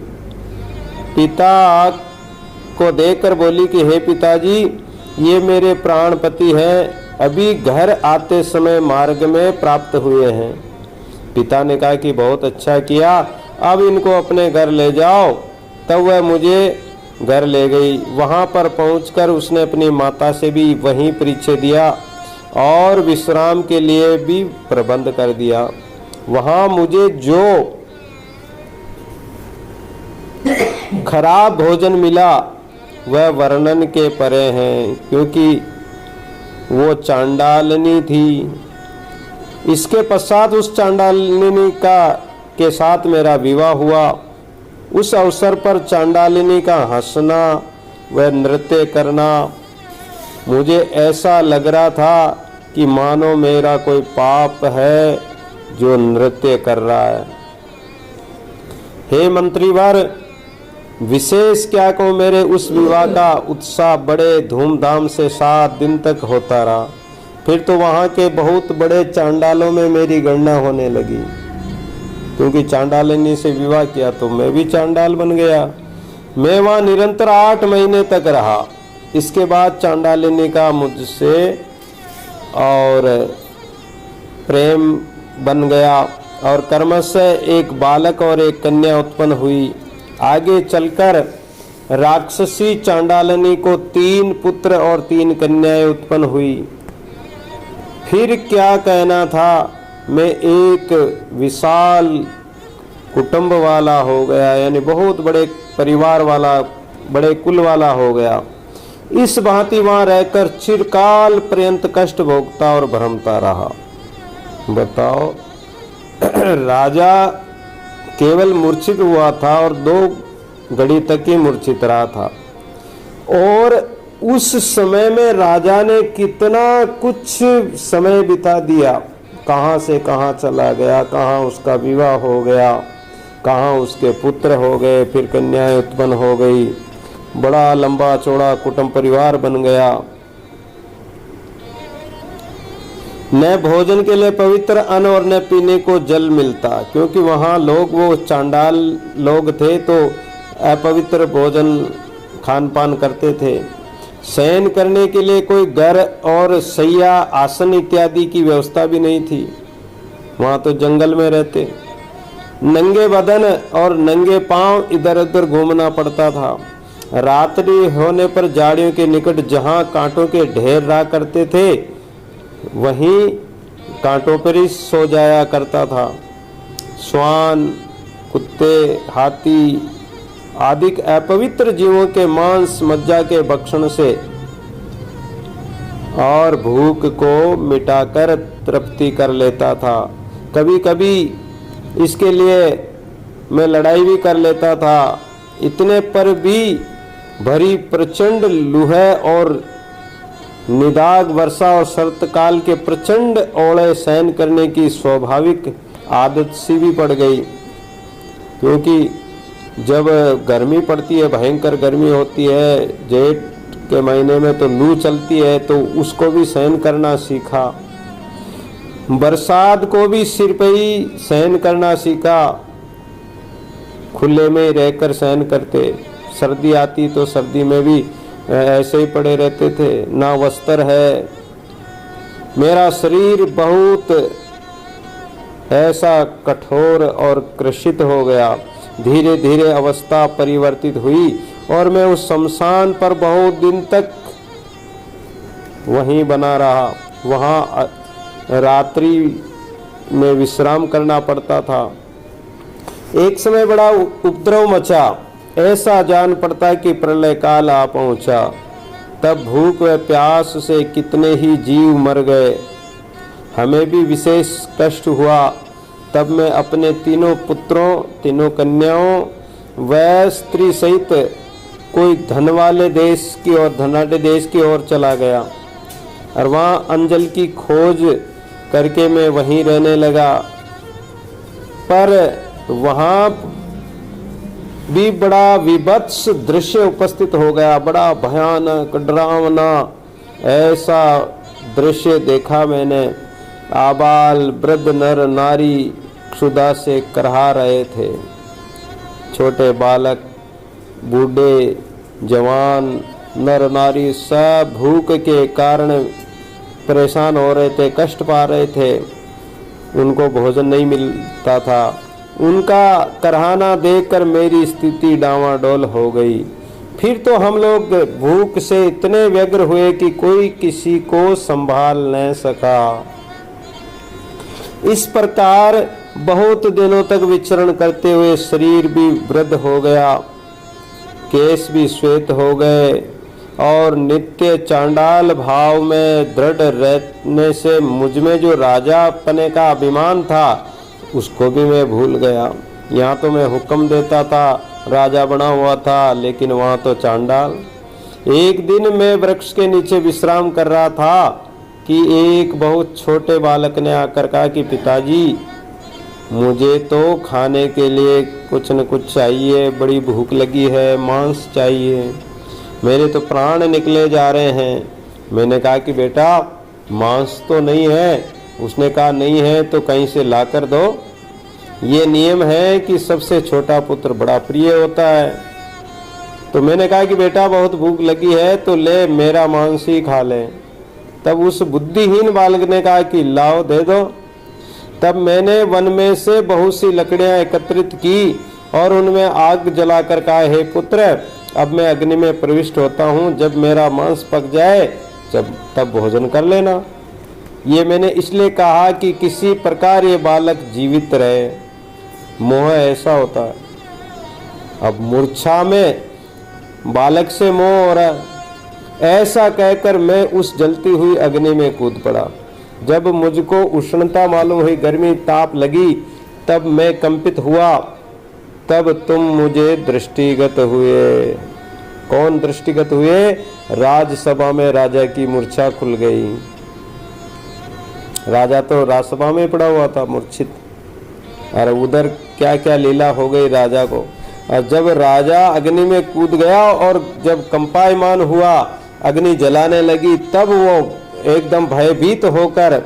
पिता को देखकर बोली कि हे पिताजी, ये मेरे प्राणपति हैं, अभी घर आते समय मार्ग में प्राप्त हुए हैं। पिता ने कहा कि बहुत अच्छा किया, अब इनको अपने घर ले जाओ। तब वह मुझे घर ले गई। वहाँ पर पहुंचकर उसने अपनी माता से भी वहीं परिचय दिया और विश्राम के लिए भी प्रबंध कर दिया। वहाँ मुझे जो खराब भोजन मिला वह वर्णन के परे हैं, क्योंकि वो चांडालनी थी। इसके पश्चात उस चांडालिनी के साथ मेरा विवाह हुआ। उस अवसर पर चांडालिनी का हंसना व नृत्य करना मुझे ऐसा लग रहा था कि मानो मेरा कोई पाप है जो नृत्य कर रहा है। हे मंत्रीवर, विशेष क्या कहूँ, मेरे उस विवाह का उत्साह बड़े धूमधाम से 7 दिन तक होता रहा। फिर तो वहाँ के बहुत बड़े चांडालों में मेरी गणना होने लगी, क्योंकि चांडालिनी से विवाह किया तो मैं भी चांडाल बन गया। मैं वहाँ निरंतर 8 महीने तक रहा। इसके बाद चांडालिनी का मुझसे और प्रेम बन गया और क्रमशः एक बालक और एक कन्या उत्पन्न हुई। आगे चलकर राक्षसी चांडालिनी को 3 पुत्र और 3 कन्याएं उत्पन्न हुई। फिर क्या कहना था, मैं एक विशाल कुटुंब वाला हो गया, यानी बहुत बड़े परिवार वाला, बड़े कुल वाला हो गया। इस भांति वहाँ रहकर चिरकाल पर्यंत कष्ट भोगता और भ्रमता रहा। बताओ, राजा केवल मूर्छित हुआ था और 2 घड़ी तक ही मूर्छित रहा था, और उस समय में राजा ने कितना कुछ समय बिता दिया। कहाँ से कहाँ चला गया, कहाँ उसका विवाह हो गया, कहाँ उसके पुत्र हो गए, फिर कन्याएं उत्पन्न हो गई, बड़ा लंबा चौड़ा कुटुंब परिवार बन गया। न भोजन के लिए पवित्र अन्न और न पीने को जल मिलता, क्योंकि वहाँ लोग वो चांडाल लोग थे तो अपवित्र भोजन खान पान करते थे। शयन करने के लिए कोई घर और सैया आसन इत्यादि की व्यवस्था भी नहीं थी। वहाँ तो जंगल में रहते। नंगे बदन और नंगे पांव इधर उधर घूमना पड़ता था। रात्रि होने पर झाड़ियों के निकट जहाँ कांटों के ढेर रहा करते थे वहीं कांटों पर ही सो जाया करता था। श्वान, कुत्ते, हाथी आदि अपवित्र जीवों के मांस मज्जा के भक्षण से और भूख को मिटाकर तृप्ति कर लेता था। कभी कभी इसके लिए मैं लड़ाई भी कर लेता था। इतने पर भी भरी प्रचंड लूह और निदाग वर्षा और शरतकाल के प्रचंड ओले सहन करने की स्वाभाविक आदत सी भी पड़ गई, क्योंकि जब गर्मी पड़ती है, भयंकर गर्मी होती है, जेठ के महीने में तो लू चलती है, तो उसको भी सहन करना सीखा। बरसात को भी सिर पे ही सहन करना सीखा, खुले में रहकर सहन करते। सर्दी आती तो सर्दी में भी ऐसे ही पड़े रहते थे, ना वस्त्र है। मेरा शरीर बहुत ऐसा कठोर और कृषित हो गया। धीरे धीरे अवस्था परिवर्तित हुई और मैं उस शमशान पर बहुत दिन तक वहीं बना रहा। वहाँ रात्रि में विश्राम करना पड़ता था। एक समय बड़ा उपद्रव मचा, ऐसा जान पड़ता कि प्रलय काल आ पहुंचा। तब भूख व प्यास से कितने ही जीव मर गए, हमें भी विशेष कष्ट हुआ। तब मैं अपने 3 पुत्रों, 3 कन्याओं व स्त्री सहित कोई धन वाले देश की और धनाढ़ देश की ओर चला गया। और वहाँ अंजल की खोज करके मैं वहीं रहने लगा। पर वहाँ भी बड़ा विभत्स दृश्य उपस्थित हो गया, बड़ा भयानक डरावना ऐसा दृश्य देखा मैंने। आबाल वृद्ध नर नारी क्षुधा से करहा रहे थे, छोटे बालक बूढ़े जवान नर नारी सब भूख के कारण परेशान हो रहे थे, कष्ट पा रहे थे, उनको भोजन नहीं मिलता था। उनका करहाना देखकर मेरी स्थिति डांवाडोल हो गई। फिर तो हम लोग भूख से इतने व्यग्र हुए कि कोई किसी को संभाल न सका। इस प्रकार बहुत दिनों तक विचरण करते हुए शरीर भी वृद्ध हो गया, केश भी श्वेत हो गए और नित्य चांडाल भाव में दृढ़ रहने से मुझमें जो राजा पने का अभिमान था उसको भी मैं भूल गया। यहाँ तो मैं हुक्म देता था, राजा बना हुआ था, लेकिन वहाँ तो चांडाल। एक दिन मैं वृक्ष के नीचे विश्राम कर रहा था कि एक बहुत छोटे बालक ने आकर कहा कि पिताजी मुझे तो खाने के लिए कुछ न कुछ चाहिए, बड़ी भूख लगी है, मांस चाहिए, मेरे तो प्राण निकले जा रहे हैं। मैंने कहा कि बेटा मांस तो नहीं है। उसने कहा नहीं है तो कहीं से ला कर दो। ये नियम है कि सबसे छोटा पुत्र बड़ा प्रिय होता है। तो मैंने कहा कि बेटा बहुत भूख लगी है तो ले, मेरा मांस ही खा ले। तब उस बुद्धिहीन बालक ने कहा कि लाओ दे दो। तब मैंने वन में से बहुत सी लकड़ियां एकत्रित की और उनमें आग जलाकर कहा, हे पुत्र अब मैं अग्नि में प्रविष्ट होता हूँ, जब मेरा मांस पक जाए तब भोजन कर लेना। ये मैंने इसलिए कहा कि किसी प्रकार ये बालक जीवित रहे। मोह ऐसा होता है। अब मूर्छा में बालक से मोह हो रहा है। ऐसा कहकर मैं उस जलती हुई अग्नि में कूद पड़ा। जब मुझको उष्णता मालूम हुई, गर्मी ताप लगी, तब मैं कंपित हुआ। तब तुम मुझे दृष्टिगत हुए। कौन दृष्टिगत हुए? राजसभा में राजा की मूर्छा खुल गई। राजा तो राजसभा में पड़ा हुआ था मूर्छित, और उधर क्या क्या लीला हो गई राजा को। और जब राजा अग्नि में कूद गया और जब कंपायमान हुआ, अग्नि जलाने लगी, तब वो एकदम भयभीत होकर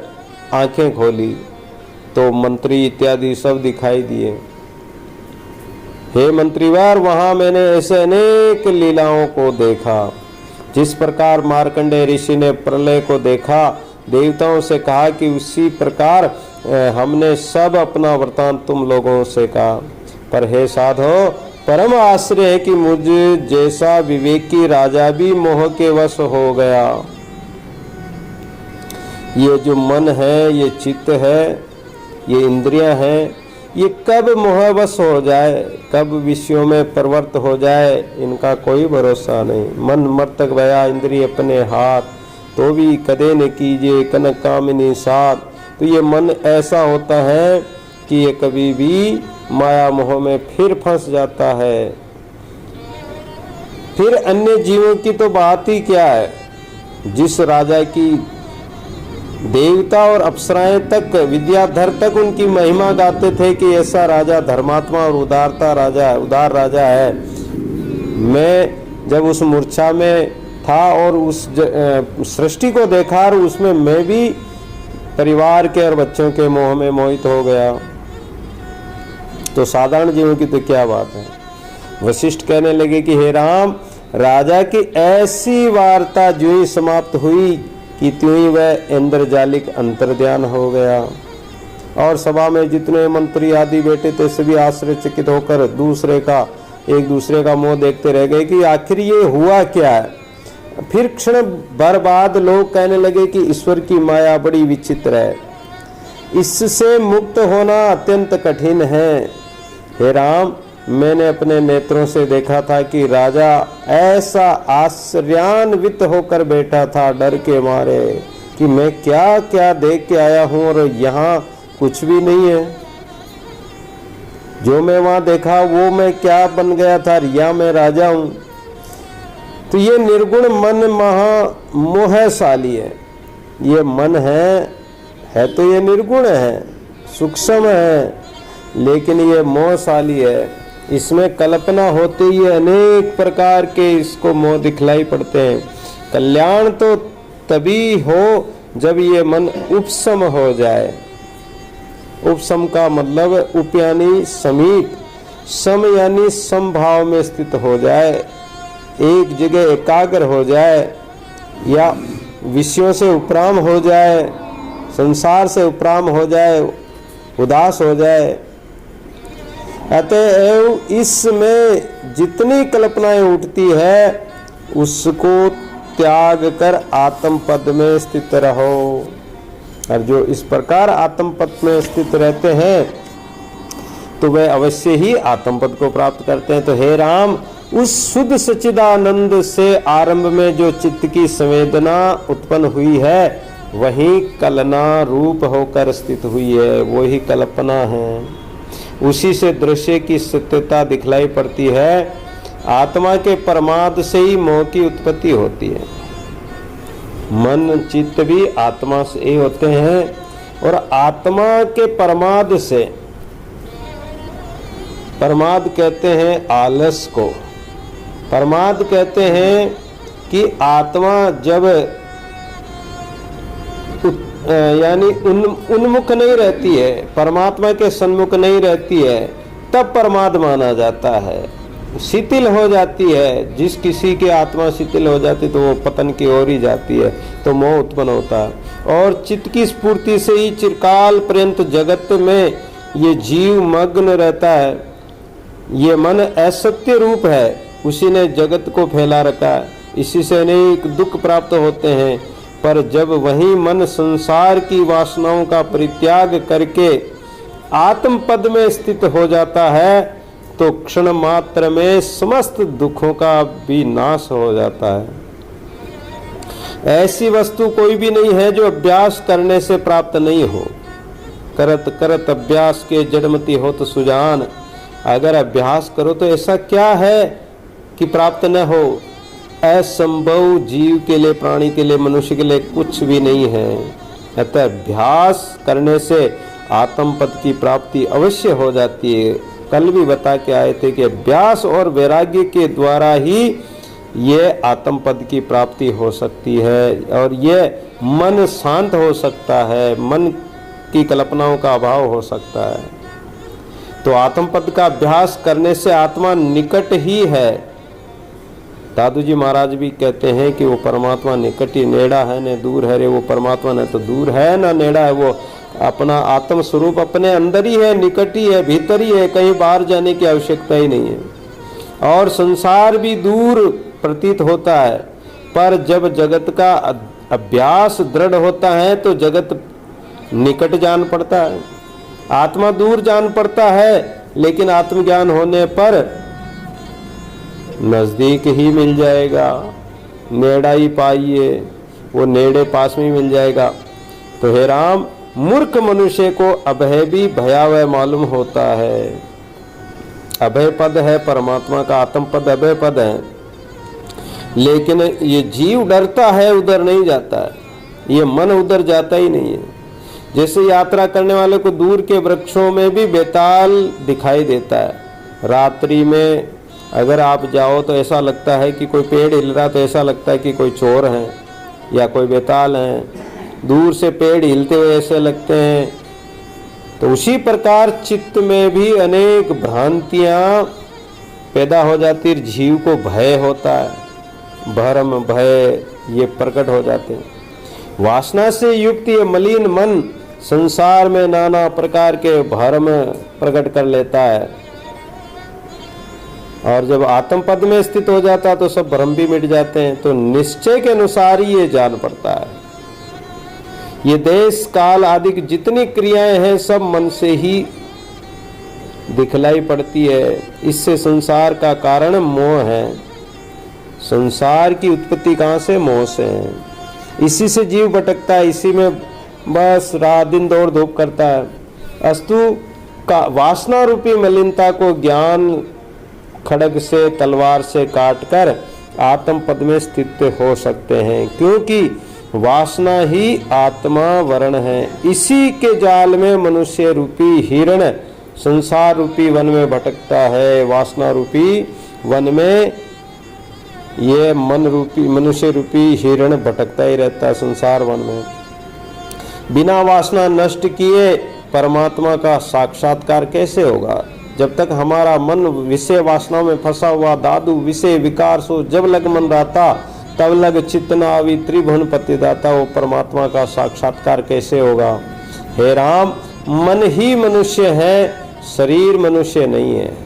आंखें खोली तो मंत्री इत्यादि सब दिखाई दिए। हे मंत्रीवर, वहां मैंने ऐसे अनेक लीलाओं को देखा। जिस प्रकार मार्कंडेय ऋषि ने प्रलय को देखा, देवताओं से कहा कि उसी प्रकार हमने सब अपना वृतांत तुम लोगों से कहा। पर हे साधो, परम आश्चर्य है कि मुझ जैसा विवेकी राजा भी मोह के वश हो गया। ये जो मन है, ये चित्त है, ये इंद्रियां हैं, ये कब मोहवश हो जाए, कब विषयों में प्रवृत्त हो जाए, इनका कोई भरोसा नहीं। मन मर्तक भया इंद्रिय अपने हाथ, तो भी कदे न कीजिए कनक कामिनी साथ। तो ये मन ऐसा होता है कि ये कभी भी माया मोह में फिर फंस जाता है। फिर अन्य जीवों की तो बात ही क्या है। जिस राजा की देवता और अप्सराएं तक, विद्याधर तक उनकी महिमा गाते थे कि ऐसा राजा धर्मात्मा और उदार राजा है। मैं जब उस मूर्छा में था और उस सृष्टि को देखा और उसमें मैं भी परिवार के और बच्चों के मोह में मोहित हो गया, तो साधारण जीवों की तो क्या बात है। वशिष्ठ कहने लगे कि हे राम, राजा की ऐसी वार्ता जो ही समाप्त हुई कि त्यों ही वह इंद्रजालिक अंतर्ध्यान हो गया। और सभा में जितने मंत्री आदि बैठे थे सभी आश्चर्यचकित होकर एक दूसरे का मुंह देखते रह गए कि आखिर ये हुआ क्या है। फिर क्षण भर बाद लोग कहने लगे कि ईश्वर की माया बड़ी विचित्र है, इससे मुक्त होना अत्यंत कठिन है। हे राम, मैंने अपने नेत्रों से देखा था कि राजा ऐसा आश्चर्यान्वित होकर बैठा था डर के मारे कि मैं क्या क्या देख के आया हूँ और यहाँ कुछ भी नहीं है। जो मैं वहां देखा वो मैं क्या बन गया था, या मैं राजा हूँ। तो ये निर्गुण मन महा मोहशाली है। ये मन है तो ये निर्गुण है, सूक्ष्म है, लेकिन ये मोहशाली है। इसमें कल्पना होते ही अनेक प्रकार के इसको मोह दिखलाई पड़ते हैं। कल्याण तो तभी हो जब ये मन उपशम हो जाए। उपशम का मतलब उप यानी समीप, सम यानी समभाव में स्थित हो जाए, एक जगह एकाग्र हो जाए, या विषयों से उपराम हो जाए, संसार से उपराम हो जाए, उदास हो जाए। अतएव इसमें जितनी कल्पनाएं उठती है उसको त्याग कर आत्म पद में स्थित रहो। और जो इस प्रकार आत्म पद में स्थित रहते हैं तो वे अवश्य ही आत्म पद को प्राप्त करते हैं। तो हे राम, उस शुद्ध सच्चिदानंद से आरंभ में जो चित्त की संवेदना उत्पन्न हुई है वही कलना रूप होकर स्थित हुई है, वही कल्पना है। उसी से दृश्य की सत्यता दिखलाई पड़ती है। आत्मा के परमाद से ही मोह की उत्पत्ति होती है। मन चित्त भी आत्मा से ही होते हैं, और आत्मा के परमाद से, परमाद कहते हैं आलस को, परमाद कहते हैं कि आत्मा जब यानी उन्मुख नहीं रहती है, परमात्मा के सन्मुख नहीं रहती है, तब परमाद माना जाता है। शिथिल हो जाती है, जिस किसी की आत्मा शिथिल हो जाती तो वो पतन की ओर ही जाती है, तो मोह उत्पन्न होता है। और चित्त की स्फूर्ति से ही चिरकाल पर्यंत जगत में ये जीव मग्न रहता है। ये मन असत्य रूप है, उसी ने जगत को फैला रखा है, इसी से अनेक दुख प्राप्त होते हैं। पर जब वही मन संसार की वासनाओं का परित्याग करके आत्म पद में स्थित हो जाता है तो क्षण मात्र में समस्त दुखों का भी नाश हो जाता है। ऐसी वस्तु कोई भी नहीं है जो अभ्यास करने से प्राप्त नहीं हो। करत करत अभ्यास के जड़मती हो तो सुजान। अगर अभ्यास करो तो ऐसा क्या है कि प्राप्त न हो। असंभव जीव के लिए, प्राणी के लिए, मनुष्य के लिए कुछ भी नहीं है। अतः अभ्यास करने से आत्म पद की प्राप्ति अवश्य हो जाती है। कल भी बता के आए थे कि अभ्यास और वैराग्य के द्वारा ही ये आत्म पद की प्राप्ति हो सकती है, और ये मन शांत हो सकता है, मन की कल्पनाओं का अभाव हो सकता है। तो आत्म पद का अभ्यास करने से आत्मा निकट ही है। दादू जी महाराज भी कहते हैं कि वो परमात्मा निकट ही, नेड़ा है न दूर है रे। वो परमात्मा न तो दूर है न नेड़ा है, वो अपना आत्म स्वरूप अपने अंदर ही है, निकट ही है, भीतर ही है, कहीं बाहर जाने की आवश्यकता ही नहीं है। और संसार भी दूर प्रतीत होता है, पर जब जगत का अभ्यास दृढ़ होता है तो जगत निकट जान पड़ता है, आत्मा दूर जान पड़ता है, लेकिन आत्मज्ञान होने पर नजदीक ही मिल जाएगा। नेड़ा ही पाइए, वो नेड़े पास में ही मिल जाएगा। तो हे राम, मूर्ख मनुष्य को अभय भी भयावह मालूम होता है। अभय पद है परमात्मा का, आत्म पद अभय पद है, लेकिन ये जीव डरता है, उधर नहीं जाता है, ये मन उधर जाता ही नहीं है। जैसे यात्रा करने वाले को दूर के वृक्षों में भी बेताल दिखाई देता है। रात्रि में अगर आप जाओ तो ऐसा लगता है कि कोई पेड़ हिल रहा, तो ऐसा लगता है कि कोई चोर है या कोई बेताल है। दूर से पेड़ हिलते हुए ऐसे लगते हैं। तो उसी प्रकार चित्त में भी अनेक भ्रांतियां पैदा हो जाती है। जीव को भय होता है, भरम भय ये प्रकट हो जाते हैं। वासना से युक्त ये मलिन मन संसार में नाना प्रकार के भरम प्रकट कर लेता है, और जब आत्म पद में स्थित हो जाता है तो सब भ्रम भी मिट जाते हैं। तो निश्चय के अनुसार ही ये जान पड़ता है। ये देश काल आदि की जितनी क्रियाएं हैं सब मन से ही दिखलाई पड़ती है। इससे संसार का कारण मोह है। संसार की उत्पत्ति कहाँ से? मोह से है। इसी से जीव भटकता है, इसी में बस रात दिन दौड़ धूप करता है। अस्तु का वासना रूपी मलिनता को ज्ञान खड्ग से, तलवार से काटकर आत्म पद में स्थित हो सकते हैं, क्योंकि वासना ही आत्मा वर्ण है। इसी के जाल में मनुष्य रूपी हिरण संसार रूपी वन में भटकता है। वासना रूपी वन में ये मन रूपी मनुष्य रूपी हिरण भटकता ही रहता है संसार वन में। बिना वासना नष्ट किए परमात्मा का साक्षात्कार कैसे होगा? जब तक हमारा मन विषय वासना में फंसा हुआ दादू विषय विकार सो जब लग मन रहता तब लग चित्तना अवि त्रिभुवन पतिदाता, वो परमात्मा का साक्षात्कार कैसे होगा? हे राम, मन ही मनुष्य है, शरीर मनुष्य नहीं है।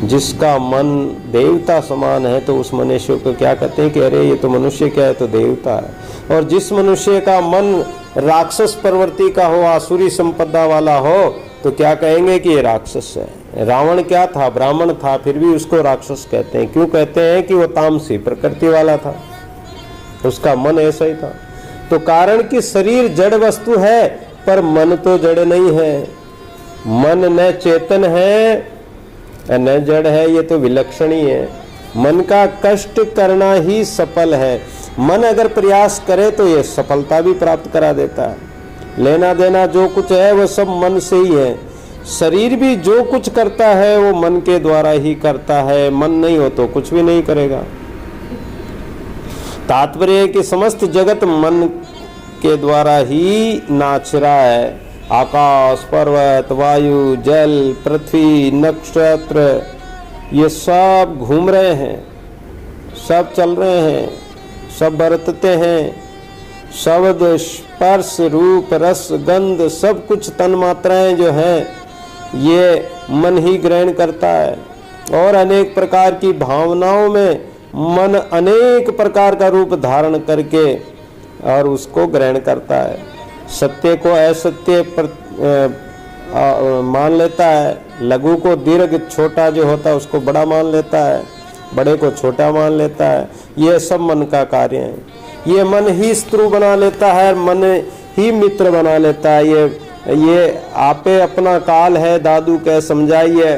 जिसका मन देवता समान है तो उस मनुष्य को क्या कहते हैं कि अरे ये तो मनुष्य क्या है, तो देवता है। और जिस मनुष्य का मन राक्षस प्रवृत्ति का हो, आसुरी संपदा वाला हो, तो क्या कहेंगे कि ये राक्षस है। रावण क्या था? ब्राह्मण था, फिर भी उसको राक्षस कहते हैं। क्यों कहते हैं? कि वो तामसी प्रकृति वाला था, उसका मन ऐसा ही था। तो कारण कि शरीर जड़ वस्तु है पर मन तो जड़ नहीं है। मन न चेतन है न जड़ है, ये तो विलक्षण ही है। मन का कष्ट करना ही सफल है। मन अगर प्रयास करे तो ये सफलता भी प्राप्त करा देता है। लेना देना जो कुछ है वो सब मन से ही है। शरीर भी जो कुछ करता है वो मन के द्वारा ही करता है। मन नहीं हो तो कुछ भी नहीं करेगा। तात्पर्य है कि समस्त जगत मन के द्वारा ही नाच रहा है। आकाश, पर्वत, वायु, जल, पृथ्वी, नक्षत्र, ये सब घूम रहे हैं, सब चल रहे हैं, सब बरतते हैं। शब्द, स्पर्श, रूप, रस, गंध, सब कुछ तन मात्राएं जो हैं ये मन ही ग्रहण करता है। और अनेक प्रकार की भावनाओं में मन अनेक प्रकार का रूप धारण करके और उसको ग्रहण करता है। सत्य को असत्य मान लेता है, लघु को दीर्घ, छोटा जो होता है उसको बड़ा मान लेता है, बड़े को छोटा मान लेता है। ये सब मन का कार्य है। ये मन ही शत्रु बना लेता है, मन ही मित्र बना लेता है। ये आपे अपना काल है, दादू कह समझाइए।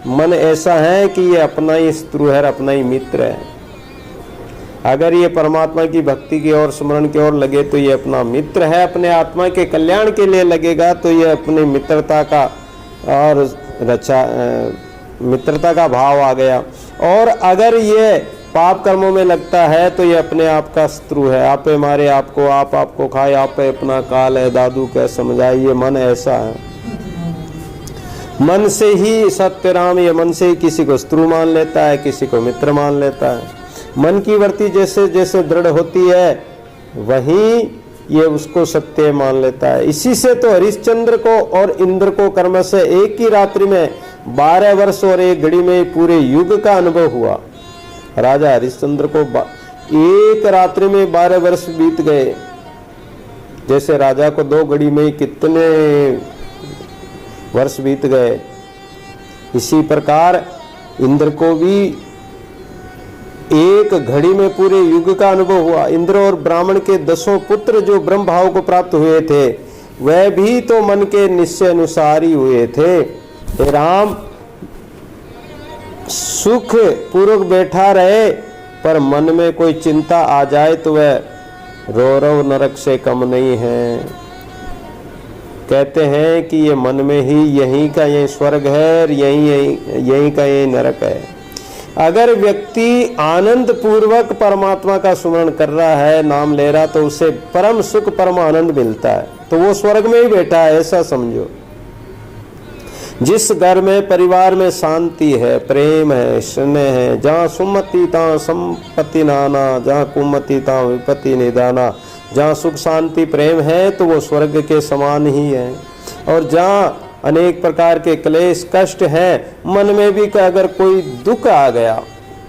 मन ऐसा है कि ये अपना ही शत्रु है, अपना ही मित्र है। अगर ये परमात्मा की भक्ति की ओर, स्मरण की ओर लगे तो ये अपना मित्र है। अपने आत्मा के कल्याण के लिए लगेगा तो ये अपनी मित्रता का और मित्रता का भाव आ गया। और अगर ये पाप कर्मों में लगता है तो ये अपने आप का शत्रु है। आपे मारे आपको, आप आपको खाए, आपे अपना काल है, दादू कह समझाइए। मन ऐसा है। मन से ही सत्य राम, ये मन से ही किसी को शत्रु मान लेता है, किसी को मित्र मान लेता है। मन की वृत्ति जैसे जैसे दृढ़ होती है वहीं ये उसको सत्य मान लेता है। इसी से तो हरिश्चंद्र को और इंद्र को कर्म से एक ही रात्रि में 12 वर्ष और 1 घड़ी में पूरे युग का अनुभव हुआ। राजा हरिश्चंद्र को एक रात्रि में 12 वर्ष बीत गए। जैसे राजा को 2 घड़ी में कितने वर्ष बीत गए, इसी प्रकार इंद्र को भी 1 घड़ी में पूरे युग का अनुभव हुआ। इंद्र और ब्राह्मण के 10 पुत्र जो ब्रह्म भाव को प्राप्त हुए थे वह भी तो मन के निश्चय अनुसार ही हुए थे। हे राम, सुख पूर्वक बैठा रहे पर मन में कोई चिंता आ जाए तो वह रौरव नरक से कम नहीं है। कहते हैं कि ये मन में ही यहीं का यही स्वर्ग है और यहीं का यही नरक है। अगर व्यक्ति आनंद पूर्वक परमात्मा का स्मरण कर रहा है, नाम ले रहा, तो उसे परम सुख परम आनंद मिलता है, तो वो स्वर्ग में ही बैठा है, ऐसा समझो। जिस घर में परिवार में शांति है, प्रेम है, स्नेह है, जहाँ सुमति तहाँ संपत्ति नाना, जहाँ कुमति तहाँ विपत्ति निदाना, जहाँ सुख शांति प्रेम है तो वो स्वर्ग के समान ही है। और जहाँ अनेक प्रकार के क्लेश कष्ट हैं, मन में भी अगर कोई दुख आ गया,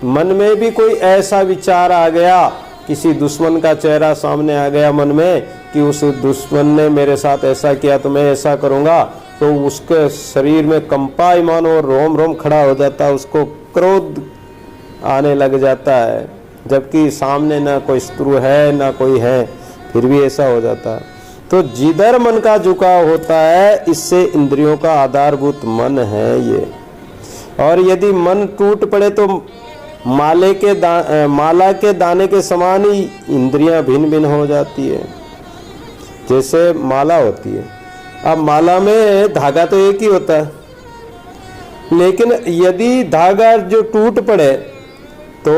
मन में भी कोई ऐसा विचार आ गया, किसी दुश्मन का चेहरा सामने आ गया मन में कि उस दुश्मन ने मेरे साथ ऐसा किया तो मैं ऐसा करूँगा, तो उसके शरीर में कंपा मानो रोम रोम खड़ा हो जाता है, उसको क्रोध आने लग जाता है, जबकि सामने ना कोई शत्रु है ना कोई है, फिर भी ऐसा हो जाता है। तो जिधर मन का झुकाव होता है, इससे इंद्रियों का आधारभूत मन है ये। और यदि मन टूट पड़े तो माला के दाने के समान ही इंद्रियां भिन्न भिन्न हो जाती है, जैसे माला होती है। अब माला में धागा तो एक ही होता है, लेकिन यदि धागा जो टूट पड़े तो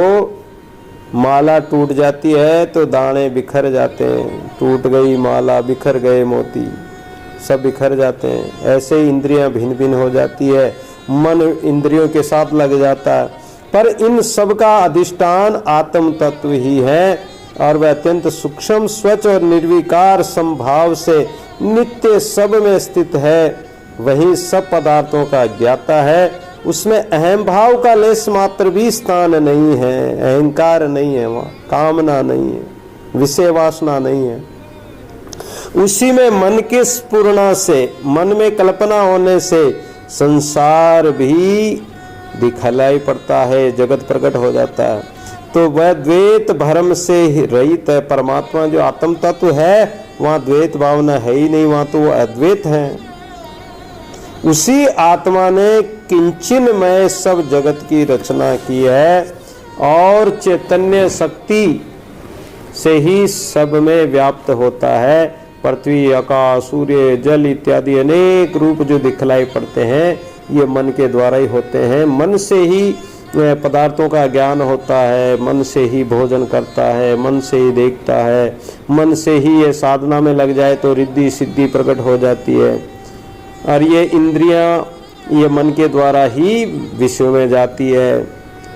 माला टूट जाती है, तो दाने बिखर जाते हैं। टूट गई माला, बिखर गए मोती, सब बिखर जाते हैं। ऐसे ही इंद्रियां भिन्न भिन्न हो जाती है, मन इंद्रियों के साथ लग जाता है, पर इन सब का अधिष्ठान आत्म तत्व ही है और वह अत्यंत सूक्ष्म, स्वच्छ और निर्विकार संभाव से नित्य सब में स्थित है। वही सब पदार्थों का ज्ञाता है, उसमें अहम भाव का लेस मात्र भी स्थान नहीं है, अहंकार नहीं है, वहाँ कामना नहीं है, विषय वासना नहीं है। उसी में मन के स्फुरना से, मन में कल्पना होने से संसार भी दिखलाई पड़ता है, जगत प्रकट हो जाता है। तो वह द्वैत भ्रम से रहित है। परमात्मा जो आत्म तत्व है, वहाँ द्वैत भावना है ही नहीं, वहाँ तो वो अद्वैत है। उसी आत्मा ने किंचनमय सब जगत की रचना की है और चैतन्य शक्ति से ही सब में व्याप्त होता है। पृथ्वी, आकाश, सूर्य, जल इत्यादि अनेक रूप जो दिखलाई पड़ते हैं, ये मन के द्वारा ही होते हैं। मन से ही पदार्थों का ज्ञान होता है, मन से ही भोजन करता है, मन से ही देखता है, मन से ही ये साधना में लग जाए तो रिद्धि सिद्धि प्रकट हो जाती है। और ये इंद्रियां ये मन के द्वारा ही विषयों में जाती है।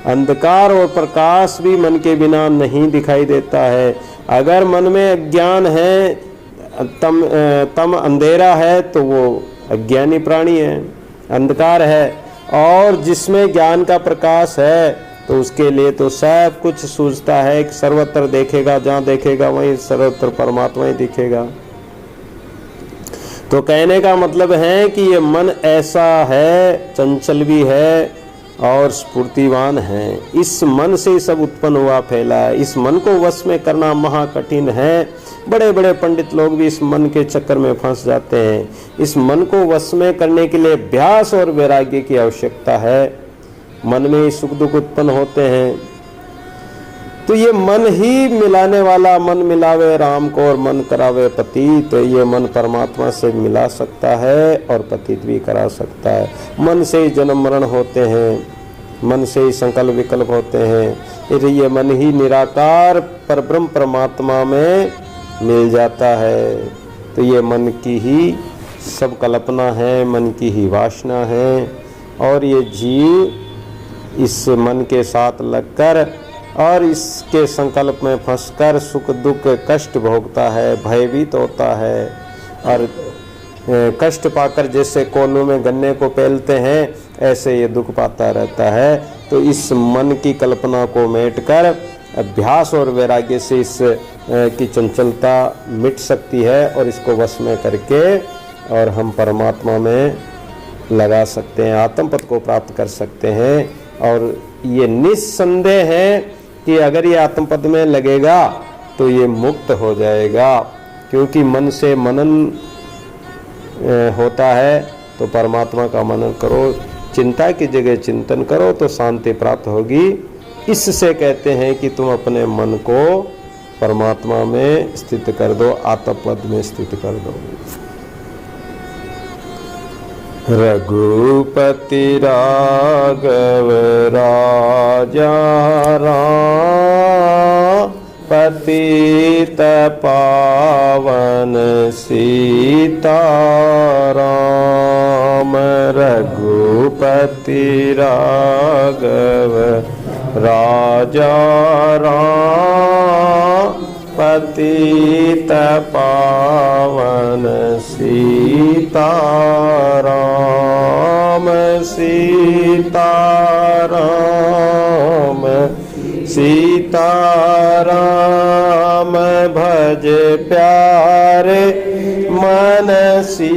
अंधकार और प्रकाश भी मन के बिना नहीं दिखाई देता है। अगर मन में अज्ञान है, तम अंधेरा है, तो वो अज्ञानी प्राणी है, अंधकार है। और जिसमें ज्ञान का प्रकाश है तो उसके लिए तो सब कुछ सूझता है कि सर्वत्र देखेगा, जहाँ देखेगा वहीं सर्वत्र परमात्मा ही दिखेगा। तो कहने का मतलब है कि ये मन ऐसा है, चंचल भी है और स्फूर्तिवान है। इस मन से सब उत्पन्न हुआ फैला है। इस मन को वश में करना महा कठिन है। बड़े बड़े पंडित लोग भी इस मन के चक्कर में फंस जाते हैं। इस मन को वश में करने के लिए अभ्यास और वैराग्य की आवश्यकता है। मन में सुख दुख उत्पन्न होते हैं, तो ये मन ही मिलाने वाला, मन मिलावे राम को और मन करावे पतित, तो ये मन परमात्मा से मिला सकता है और पतित भी करा सकता है। मन से ही जन्म मरण होते हैं, मन से ही संकल्प विकल्प होते हैं, फिर ये मन ही निराकार परब्रह्म परमात्मा में मिल जाता है। तो ये मन की ही सब कल्पना है, मन की ही वासना है। और ये जीव इस मन के साथ लगकर और इसके संकल्प में फंसकर सुख दुख कष्ट भोगता है, भयभीत होता है। और कष्ट पाकर जैसे कोलों में गन्ने को पेलते हैं, ऐसे ये दुख पाता रहता है। तो इस मन की कल्पना को मेटकर अभ्यास और वैराग्य से इस की चंचलता मिट सकती है और इसको वश में करके और हम परमात्मा में लगा सकते हैं, आत्म पद को प्राप्त कर सकते हैं। और ये निस्संदेह है कि अगर ये आत्म पद में लगेगा तो ये मुक्त हो जाएगा, क्योंकि मन से मनन होता है। तो परमात्मा का मनन करो, चिंता की जगह चिंतन करो तो शांति प्राप्त होगी। इससे कहते हैं कि तुम अपने मन को परमात्मा में स्थित कर दो, आत्म पद में स्थित कर दो। रघुपति राघव राजा राम, पतित पावन सीताराम। रघुपति राघव राजा राम, पतित पावन सीताराम। सीताराम सीताराम भज प्यारे मन सी